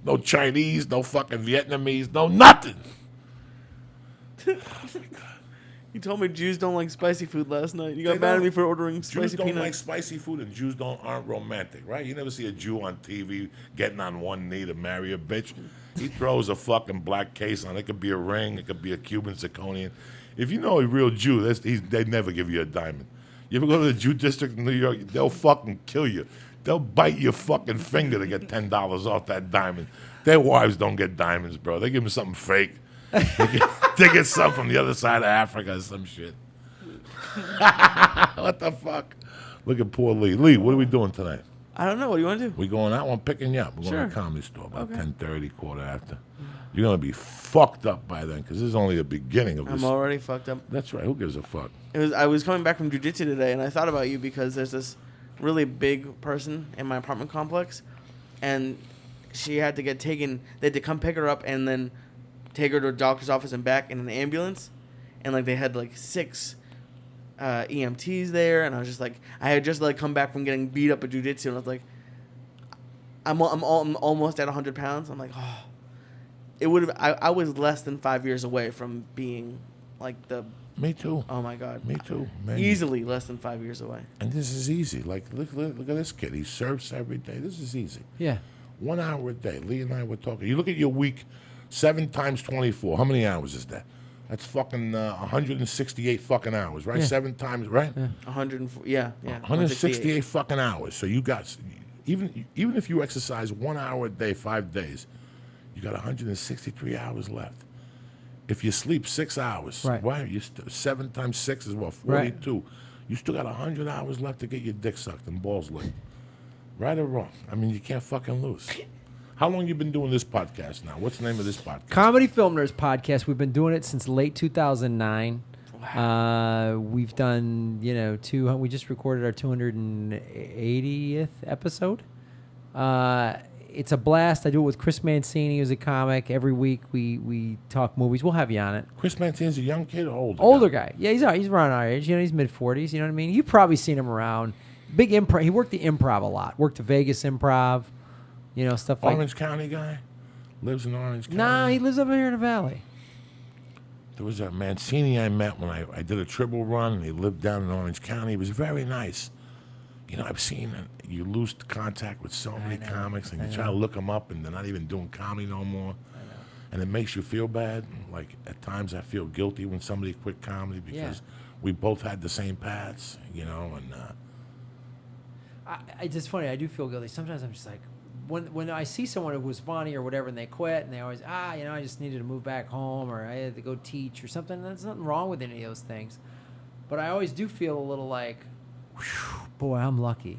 No Chinese, no fucking Vietnamese, no nothing. Oh, my God. You told me Jews don't like spicy food last night. You got mad at me for ordering spicy Jews don't peanuts. like spicy food, and Jews aren't romantic, right? You never see a Jew on TV getting on one knee to marry a bitch. He throws a fucking black case on. It could be a ring. It could be a Cuban zirconian. If you know a real Jew, they'd never give you a diamond. You ever go to the Jew district in New York, they'll fucking kill you. They'll bite your fucking finger to get $10 off that diamond. Their wives don't get diamonds, bro. They give them something fake. They get some from the other side of Africa or some shit. What the fuck? Look at poor Lee. Lee, what are we doing tonight? I don't know. What do you want to do? We going out? I'm picking you up. We're going to a Sure. comedy store about Okay. 10:30, quarter after. You're going to be fucked up by then because this is only the beginning of this. I'm already fucked up. That's right. Who gives a fuck? I was coming back from jiu-jitsu today, and I thought about you because there's this really big person in my apartment complex, and she had to get taken. They had to come pick her up and then take her to a doctor's office and back in an ambulance, and like they had like 6 EMTs there, and I was just like, I had just like come back from getting beat up at jiu-jitsu, and I was like, I'm almost at 100 pounds. I'm like, oh, it would have. I was less than 5 years away from being like the. Me too. Oh my God. Me too. Man. Easily less than 5 years away. And this is easy. Like, look at this kid. He surfs every day. This is easy. Yeah. 1 hour a day. Lee and I were talking. You look at your week, 7 times 24. How many hours is that? That's fucking 168 fucking hours, right? Yeah. 7 times, right? Yeah. 104. Yeah. 168 fucking hours. So you got, even if you exercise 1 hour a day, 5 days, you got 163 hours left. If you sleep 6 hours, right? You 7 times 6 is what, 42. Right. You still got 100 hours left to get your dick sucked and balls licked. Right or wrong? I mean, you can't fucking lose. How long you been doing this podcast now? What's the name of this podcast? Comedy Film Nerds Podcast. We've been doing it since late 2009. Wow. We've done, we just recorded our 280th episode. It's a blast. I do it with Chris Mancini, who's a comic. Every week we talk movies. We'll have you on it. Chris Mancini's a young kid or older? Older guy. Yeah, he's around our age. He's mid-40s. You know what I mean? You've probably seen him around. Big improv. He worked the improv a lot. Worked the Vegas Improv. Stuff like Orange County guy? Lives in Orange County? Nah, he lives up here in the valley. There was a Mancini I met when I did a triple run, and he lived down in Orange County. He was very nice. I've seen you lose contact with so many comics, and you try to look them up, and they're not even doing comedy no more. And it makes you feel bad. Like, at times I feel guilty when somebody quit comedy because we both had the same paths, and... It's just funny. I do feel guilty. Sometimes I'm just like, when I see someone who was funny or whatever, and they quit, and they always, I just needed to move back home, or I had to go teach or something. There's nothing wrong with any of those things. But I always do feel a little like, whew, boy, I'm lucky.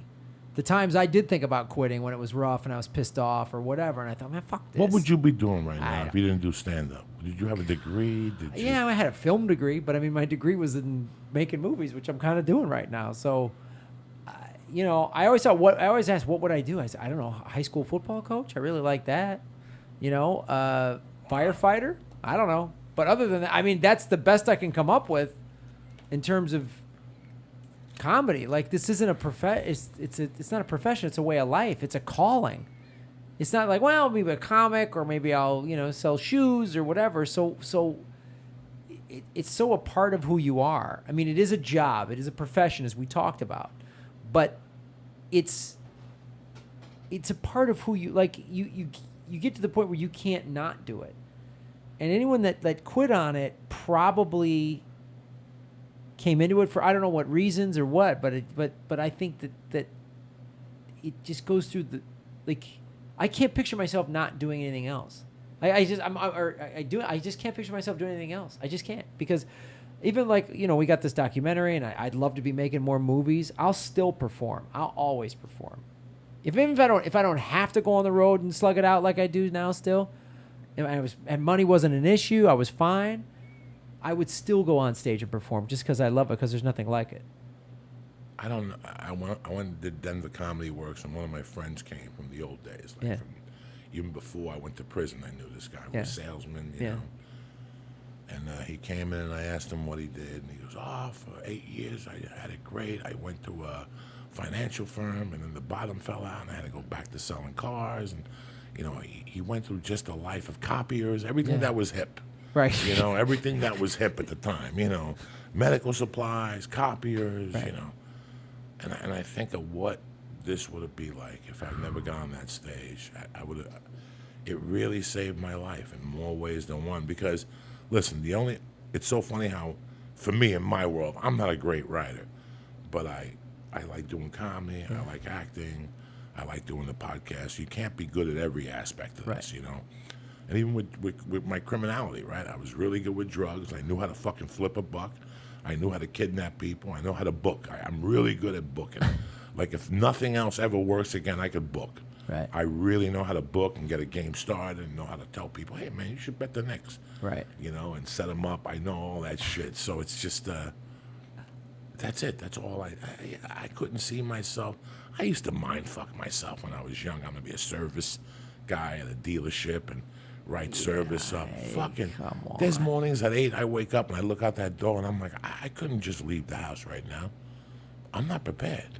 The times I did think about quitting when it was rough and I was pissed off or whatever, and I thought, man, fuck this. What would you be doing right now if you didn't do stand-up? Did you have a degree? Yeah, I had a film degree, but I mean, my degree was in making movies, which I'm kind of doing right now. So you know, I always asked, what would I do? I said, I don't know, high school football coach. I really like that. You know, firefighter. I don't know, but other than that, I mean, that's the best I can come up with in terms of comedy. Like, this isn't a it's not a profession. It's a way of life. It's a calling. It's not like, well, maybe a comic, or maybe I'll, you know, sell shoes or whatever. So it's so a part of who you are. I mean, it is a job. It is a profession, as we talked about, but it's a part of who you, like, you get to the point where you can't not do it. And anyone that quit on it probably came into it for, I don't know what reasons or what, but I think that it just goes through the, like, I can't picture myself not doing anything else. I just can't picture myself doing anything else. I just can't, because even, like, you know, we got this documentary, and I'd love to be making more movies. I'll still perform. I'll always perform. If I don't have to go on the road and slug it out like I do now, still, and money wasn't an issue, I was fine, I would still go on stage and perform just because I love it, because there's nothing like it. I don't know. I went and did Denver Comedy Works, and one of my friends came from the old days. Like, from, even before I went to prison, I knew this guy was a salesman, you know. And he came in, and I asked him what he did, and he goes, for 8 years, I had it great. I went to a financial firm, and then the bottom fell out, and I had to go back to selling cars. And, you know, he went through just a life of copiers, everything that was hip. Right. You know, everything that was hip at the time, you know, medical supplies, copiers, you know. And I think of what this would be like if I'd never gone on that stage. I would have. It really saved my life in more ways than one. Because, listen, it's so funny how, for me in my world, I'm not a great writer, but I like doing comedy. I like acting. I like doing the podcast. You can't be good at every aspect of this, you know. And even with my criminality, right? I was really good with drugs. I knew how to fucking flip a buck. I knew how to kidnap people. I know how to book. I'm really good at booking. Like, if nothing else ever works again, I could book. Right. I really know how to book and get a game started, and know how to tell people, hey, man, you should bet the Knicks. Right. You know, and set them up. I know all that shit. So it's just, that's it. That's all I couldn't see myself. I used to mind fuck myself when I was young. I'm going to be a service guy at a dealership and write service up. Fucking, there's mornings at 8, I wake up and I look out that door and I'm like, I couldn't just leave the house right now. I'm not prepared.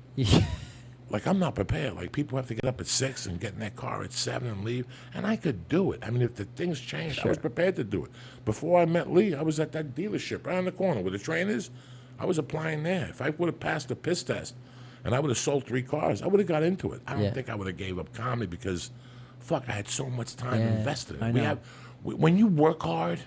Like, I'm not prepared. Like, people have to get up at 6 and get in their car at 7 and leave, and I could do it. I mean, if the things changed, I was prepared to do it. Before I met Lee, I was at that dealership right on the corner where the train is. I was applying there. If I would have passed the piss test and I would have sold 3 cars, I would have got into it. I don't think I would have gave up comedy because, fuck, I had so much time invested in it. When you work hard,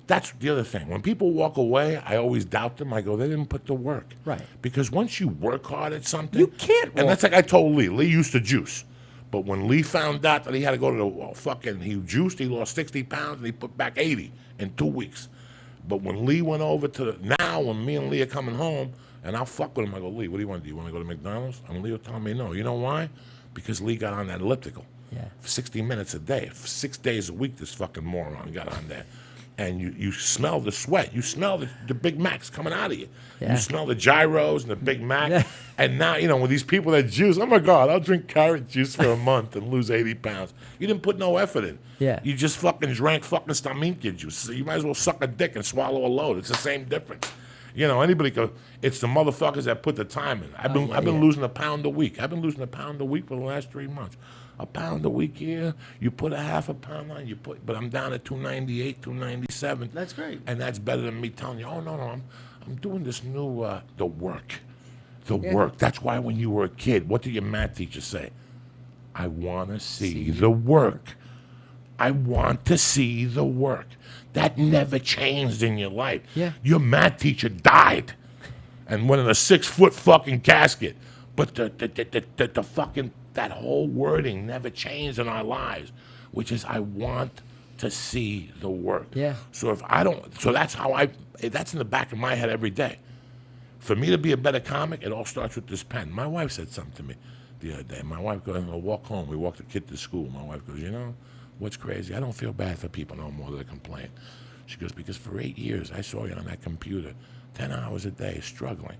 that's the other thing. When people walk away, I always doubt them. I go, they didn't put the work. Right. Because once you work hard at something, you can't. And that's like I told Lee. Lee used to juice. But when Lee found out that he had to go to he juiced, he lost 60 pounds, and he put back 80 in 2 weeks. But when Lee went over now when me and Lee are coming home, and I'll fuck with him, I go, Lee, what do you want to do? You want to go to McDonald's? And Lee will tell me no. You know why? Because Lee got on that elliptical. For 60 minutes a day. For 6 days a week, this fucking moron got on there. And you smell the sweat. You smell the Big Macs coming out of you. You smell the gyros and the Big Mac. And now, you know, with these people that juice, oh, my God, I'll drink carrot juice for a month and lose 80 pounds. You didn't put no effort in. You just fucking drank fucking Staminka juice. So you might as well suck a dick and swallow a load. It's the same difference. You know, anybody go, it's the motherfuckers that put the time in. I've been losing a pound a week. I've been losing a pound a week for the last 3 months. A pound a week here, you put a half a pound on, but I'm down at 298, 297. That's great. And that's better than me telling you, oh, no, I'm doing this new, the work. Work. That's why when you were a kid, what did your math teacher say? I want to see the work. I want to see the work. That never changed in your life. Your math teacher died and went in a 6-foot fucking casket. But the fucking, that whole wording never changed in our lives, which is I want to see the work. So if I don't, so that's how that's in the back of my head every day. For me to be a better comic, it all starts with this pen. My wife said something to me the other day. My wife goes, I'm going to walk home. We walked the kid to school. My wife goes, you know, what's crazy? I don't feel bad for people no more that complain. She goes, because for 8 years, I saw you on that computer, 10 hours a day, struggling.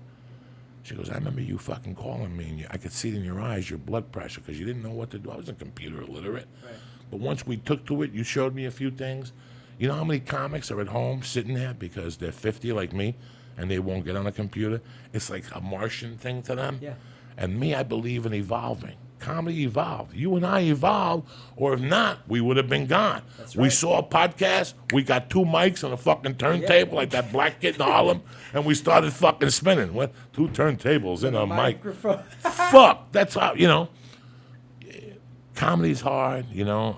She goes, I remember you fucking calling me, and I could see it in your eyes, your blood pressure, because you didn't know what to do. I wasn't computer illiterate. Right. But once we took to it, you showed me a few things. You know how many comics are at home sitting there because they're 50 like me, and they won't get on a computer? It's like a Martian thing to them. Yeah. And me, I believe in evolving. Comedy evolved. You and I evolved, or if not, we would have been gone. That's We right. saw a podcast, we got 2 mics and a fucking turntable like that black kid in Harlem, and we started fucking spinning. What? 2 turntables in a mic. Microphone. Fuck, that's how, you know. Comedy's hard, you know.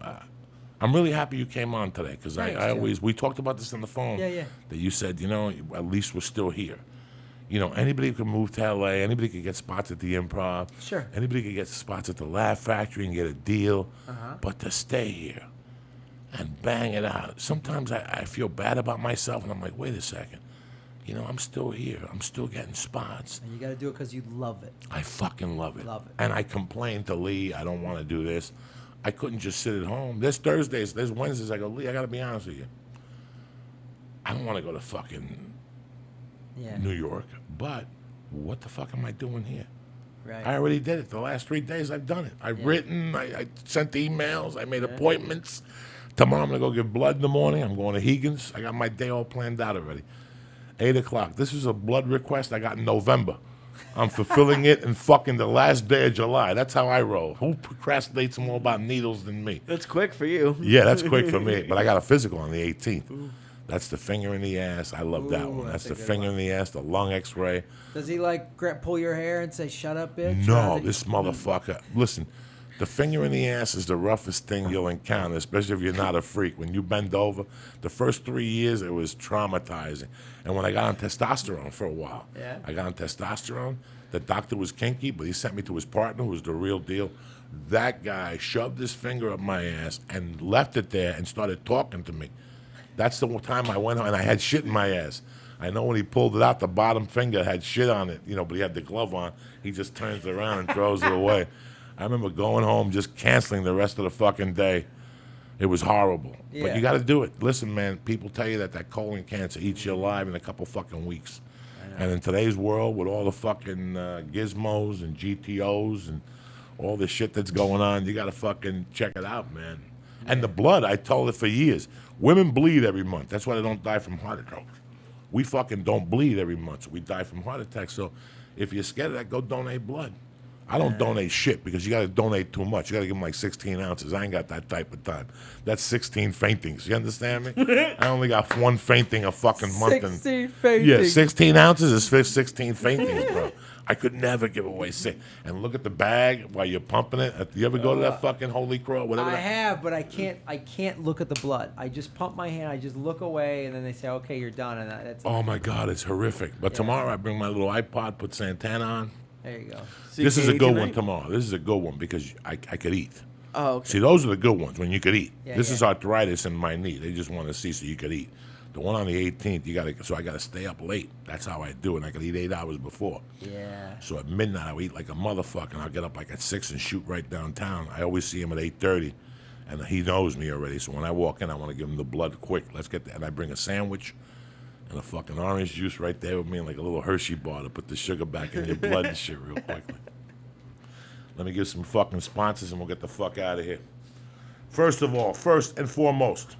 I'm really happy you came on today because Thanks, I Joe. always, we talked about this on the phone. Yeah. That you said, you know, at least we're still here. You know, anybody could move to LA, anybody could get spots at the Improv. Sure. Anybody could get spots at the Laugh Factory and get a deal. Uh-huh. But to stay here and bang it out, sometimes I feel bad about myself and I'm like, wait a second. You know, I'm still here. I'm still getting spots. And you got to do it because you love it. I fucking love it. Love it. And I complained to Lee, I don't want to do this. I couldn't just sit at home. There's Thursdays, there's Wednesdays. I go, Lee, I got to be honest with you. I don't want to go to fucking Yeah. New York, but what the fuck am I doing here? Right. I already did it. The last 3 days I've done it. I've written, I sent emails, I made appointments. Tomorrow I'm going to go give blood in the morning. I'm going to Higgins. I got my day all planned out already. 8 o'clock. This is a blood request I got in November. I'm fulfilling it in fucking the last day of July. That's how I roll. Who procrastinates more about needles than me? That's quick for you. Yeah, that's quick for me. But I got a physical on the 18th. That's the finger in the ass. I love that Ooh, one. That's that's the a good finger one. in the ass, the lung x-ray. Does he like pull your hair and say, shut up, bitch? Or No, does he- this motherfucker. Listen, the finger in the ass is the roughest thing you'll encounter, especially if you're not a freak. When you bend over, the first 3 years, it was traumatizing. And when I got on testosterone for a while, Yeah. I got on testosterone. The doctor was kinky, but he sent me to his partner, who was the real deal. That guy shoved his finger up my ass and left it there and started talking to me. That's the one time I went home, and I had shit in my ass. I know when he pulled it out, the bottom finger had shit on it, you know, but he had the glove on. He just turns it around and throws it away. I remember going home, just canceling the rest of the fucking day. It was horrible. But Yeah. you got to do it. Listen, man, people tell you that colon cancer eats you alive in a couple fucking weeks. And in today's world, with all the fucking gizmos and GTOs and all the shit that's going on, you got to fucking check it out, man. And the blood, I told it for years. Women bleed every month. That's why they don't die from heart attack. We fucking don't bleed every month, so we die from heart attacks. So if you're scared of that, go donate blood. I don't donate shit because you got to donate too much. You got to give them like 16 ounces. I ain't got that type of time. That's 16 faintings. You understand me? I only got 1 fainting a fucking month. 16 faintings. Yeah, 16 ounces is 16 faintings, bro. I could never give away 6. And look at the bag while you're pumping it. You ever go to that fucking Holy Cross? Whatever. I have, but I can't look at the blood. I just pump my hand. I just look away, and then they say, "Okay, you're done." And that's Oh my God, it's horrific. But tomorrow I bring my little iPod, put Santana on. there. You go. So This you is a can eat good one tonight? tomorrow. This is a good one because I could eat. Oh, okay. See, those are the good ones when you could eat. Yeah, This yeah. is arthritis in my knee. They just want to see so you could eat. The one on the 18th, so I got to stay up late. That's how I do it. I could eat 8 hours before. Yeah. So at midnight, I'll eat like a motherfucker, and I'll get up like at 6 and shoot right downtown. I always see him at 8:30, and he knows me already. So when I walk in, I want to give him the blood quick. Let's get that. And I bring a sandwich and a fucking orange juice right there with me, and like a little Hershey bar to put the sugar back in your blood and shit real quickly. Let me give some fucking sponsors, and we'll get the fuck out of here. First of all, first and foremost,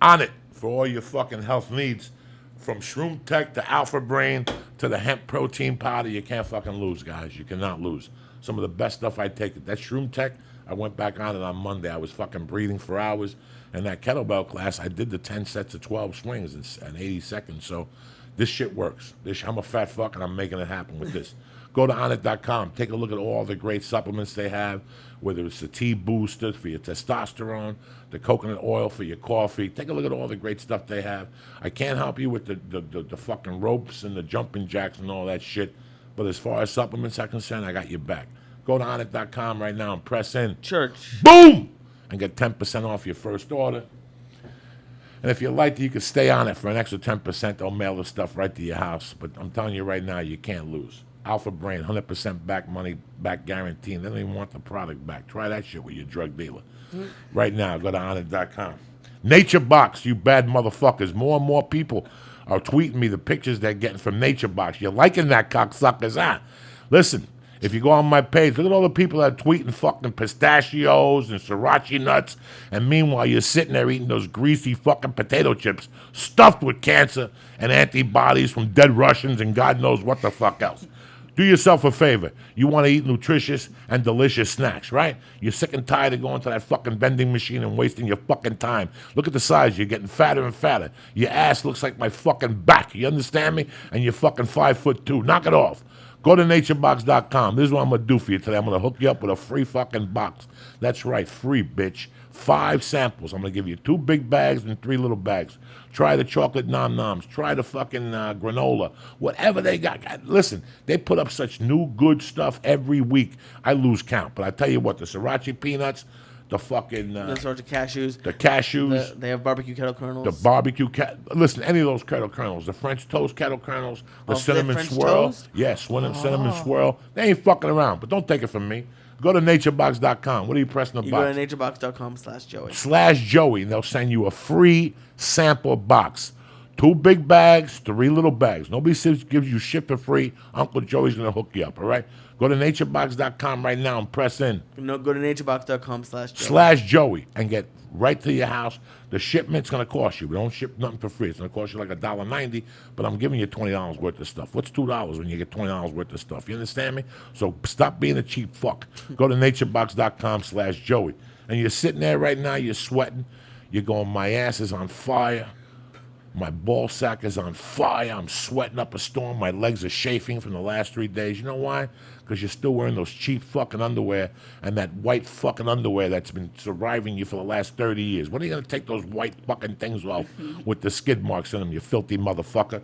On It for all your fucking health needs. From Shroom Tech to Alpha Brain to the hemp protein powder, you can't fucking lose, guys. You cannot lose. Some of the best stuff I take. That Shroom Tech, I went back on it on Monday. I was fucking breathing for hours. And that kettlebell class, I did the 10 sets of 12 swings in 80 seconds. So this shit works. I'm a fat fuck, and I'm making it happen with this. Go to onit.com. Take a look at all the great supplements they have, whether it's the tea booster for your testosterone, the coconut oil for your coffee. Take a look at all the great stuff they have. I can't help you with the fucking ropes and the jumping jacks and all that shit, but as far as supplements are concerned, I got your back. Go to onit.com right now and press in. Church. Boom! And get 10% off your first order. And if you like, you can stay on it for an extra 10%. They'll mail the stuff right to your house. But I'm telling you right now, you can't lose. Alpha Brain, 100% back money back guarantee. And they don't even want the product back. Try that shit with your drug dealer. Right now, go to onit.com. NatureBox, you bad motherfuckers. More and more people are tweeting me the pictures they're getting from NatureBox. You're liking that, cocksuckers, huh? Listen, if you go on my page, look at all the people that are tweeting fucking pistachios and sriracha nuts, and meanwhile you're sitting there eating those greasy fucking potato chips stuffed with cancer and antibodies from dead Russians and God knows what the fuck else. Do yourself a favor. You want to eat nutritious and delicious snacks, right? You're sick and tired of going to that fucking vending machine and wasting your fucking time. Look at the size. You're getting fatter and fatter. Your ass looks like my fucking back. You understand me? And you're fucking 5'2". Knock it off. Go to naturebox.com. This is what I'm going to do for you today. I'm going to hook you up with a free fucking box. That's right, free, bitch. 5 samples. I'm going to give you 2 big bags and 3 little bags. Try the chocolate nom-noms. Try the fucking granola. Whatever they got. Listen, they put up such new good stuff every week. I lose count. But I tell you what, the sriracha peanuts, the fucking... the sorts of cashews. The cashews. They have barbecue kettle kernels. The barbecue... Listen, any of those kettle kernels. The French toast kettle kernels. The cinnamon French swirl. toast? Yes, cinnamon swirl. They ain't fucking around. But don't take it from me. Go to naturebox.com. What are you pressing the You box? go to naturebox.com/Joey. /Joey, and they'll send you a free sample box. 2 big bags, 3 little bags. Nobody gives you shit for free. Uncle Joey's going to hook you up, all right? Go to naturebox.com right now and press in. No, go to naturebox.com/Joey. /Joey and get right to your house. The shipment's going to cost you. We don't ship nothing for free. It's going to cost you like $1.90, but I'm giving you $20 worth of stuff. What's $2 when you get $20 worth of stuff? You understand me? So stop being a cheap fuck. Go to naturebox.com/Joey. And you're sitting there right now, you're sweating. You're going, my ass is on fire. My ball sack is on fire. I'm sweating up a storm. My legs are chafing from the last 3 days. You know why? Because you're still wearing those cheap fucking underwear and that white fucking underwear that's been surviving you for the last 30 years. When are you going to take those white fucking things off with the skid marks in them, you filthy motherfucker?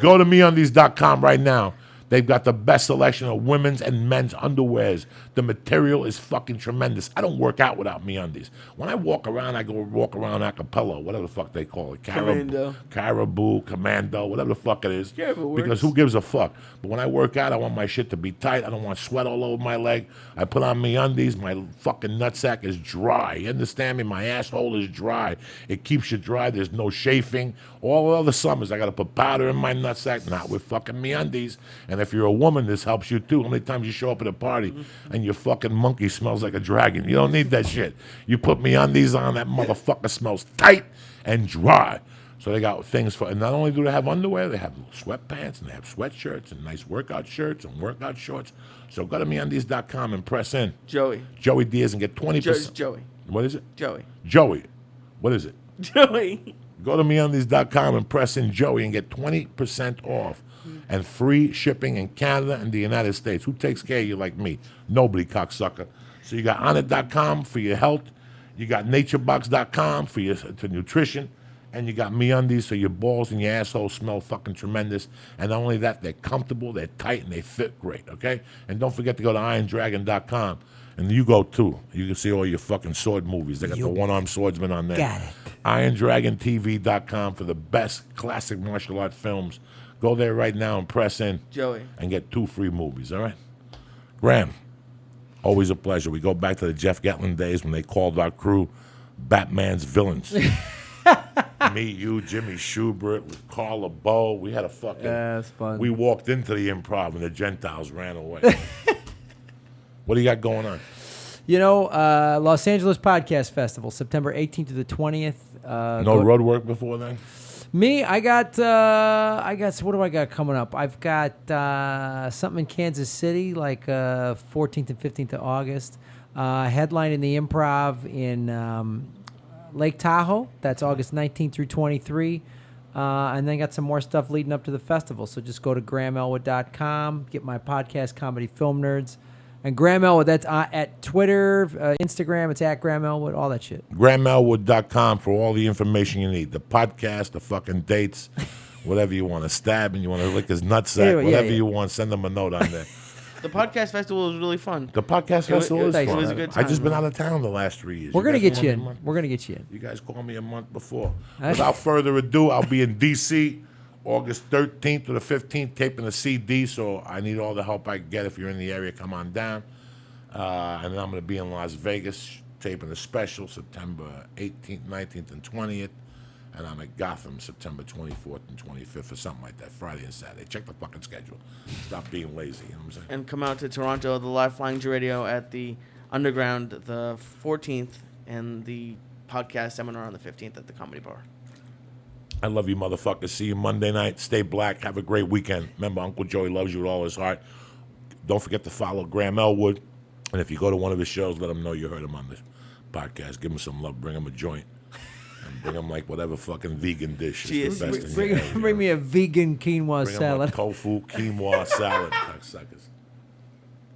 Go to MeUndies.com right now. They've got the best selection of women's and men's underwears. The material is fucking tremendous. I don't work out without MeUndies. When I walk around, I go walk around a cappella, whatever the fuck they call it. Caribou, Commando, whatever the fuck it is. Yeah, because who gives a fuck? But when I work out, I want my shit to be tight. I don't want sweat all over my leg. I put on MeUndies. My fucking nutsack is dry. You understand me? My asshole is dry. It keeps you dry. There's no chafing. All other summers, I got to put powder in my nutsack. Not with fucking MeUndies. And if you're a woman, this helps you too. How many times you show up at a party and your fucking monkey smells like a dragon? You don't need that shit. You put MeUndies on, that motherfucker smells tight and dry. So they got things for, and not only do they have underwear, they have sweatpants and they have sweatshirts and nice workout shirts and workout shorts. So go to MeUndies.com and press in Joey Diaz and get 20%. Joey. What is it? Joey. What is it? Joey. Go to MeUndies.com and press in Joey and get 20% off and free shipping in Canada and the United States. Who takes care of you like me? Nobody, cocksucker. So you got Onnit.com for your health. You got NatureBox.com for your nutrition. And you got MeUndies so your balls and your asshole smell fucking tremendous. And not only that, they're comfortable, they're tight, and they fit great, okay? And don't forget to go to IronDragon.com. And you go too. You can see all your fucking sword movies. They got the one-armed swordsman on there. Got it. IronDragonTV.com for the best classic martial art films. Go there right now and press in. Joey. And get 2 free movies, all right? Graham, always a pleasure. We go back to the Jeff Gatlin days when they called our crew Batman's villains. Me, you, Jimmy Schubert, Carla Bow. We had a fucking... That's fun. We walked into the Improv and the Gentiles ran away. What do you got going on? You know, Los Angeles Podcast Festival, September 18th to the 20th. No road work before then? Me, I got, what do I got coming up? I've got something in Kansas City, like 14th and 15th of August. Headline in the Improv in Lake Tahoe. That's August 19th through 23. And then got some more stuff leading up to the festival. So just go to GrahamElwood.com, get my podcast, Comedy Film Nerds. And Graham Elwood, that's at Twitter, Instagram, it's at Graham Elwood, all that shit. GrahamElwood.com for all the information you need. The podcast, the fucking dates, whatever you want. A stab and you want to lick his nutsack, whatever you want, send them a note on there. The podcast festival was really fun. The podcast festival is fun. It was a good time. I just been out of town the last 3 years. We're going to get you in. We're going to get you in. You guys called me a month before. Without further ado, I'll be in D.C. August 13th to the 15th, taping a CD, so I need all the help I can get. If you're in the area, come on down. And then I'm going to be in Las Vegas, taping a special, September 18th, 19th, and 20th. And I'm at Gotham September 24th and 25th or something like that, Friday and Saturday. Check the fucking schedule. Stop being lazy, you know what I'm saying? And come out to Toronto, the live Flying J Radio at the Underground the 14th, and the podcast seminar on the 15th at the Comedy Bar. I love you, motherfuckers. See you Monday night. Stay black. Have a great weekend. Remember, Uncle Joey loves you with all his heart. Don't forget to follow Graham Elwood. And if you go to one of his shows, let him know you heard him on the podcast. Give him some love. Bring him a joint. And bring him, like, whatever fucking vegan dish is the best thing you ever, Bring me a vegan quinoa Bring him, salad. like, tofu, quinoa salad, cocksuckers.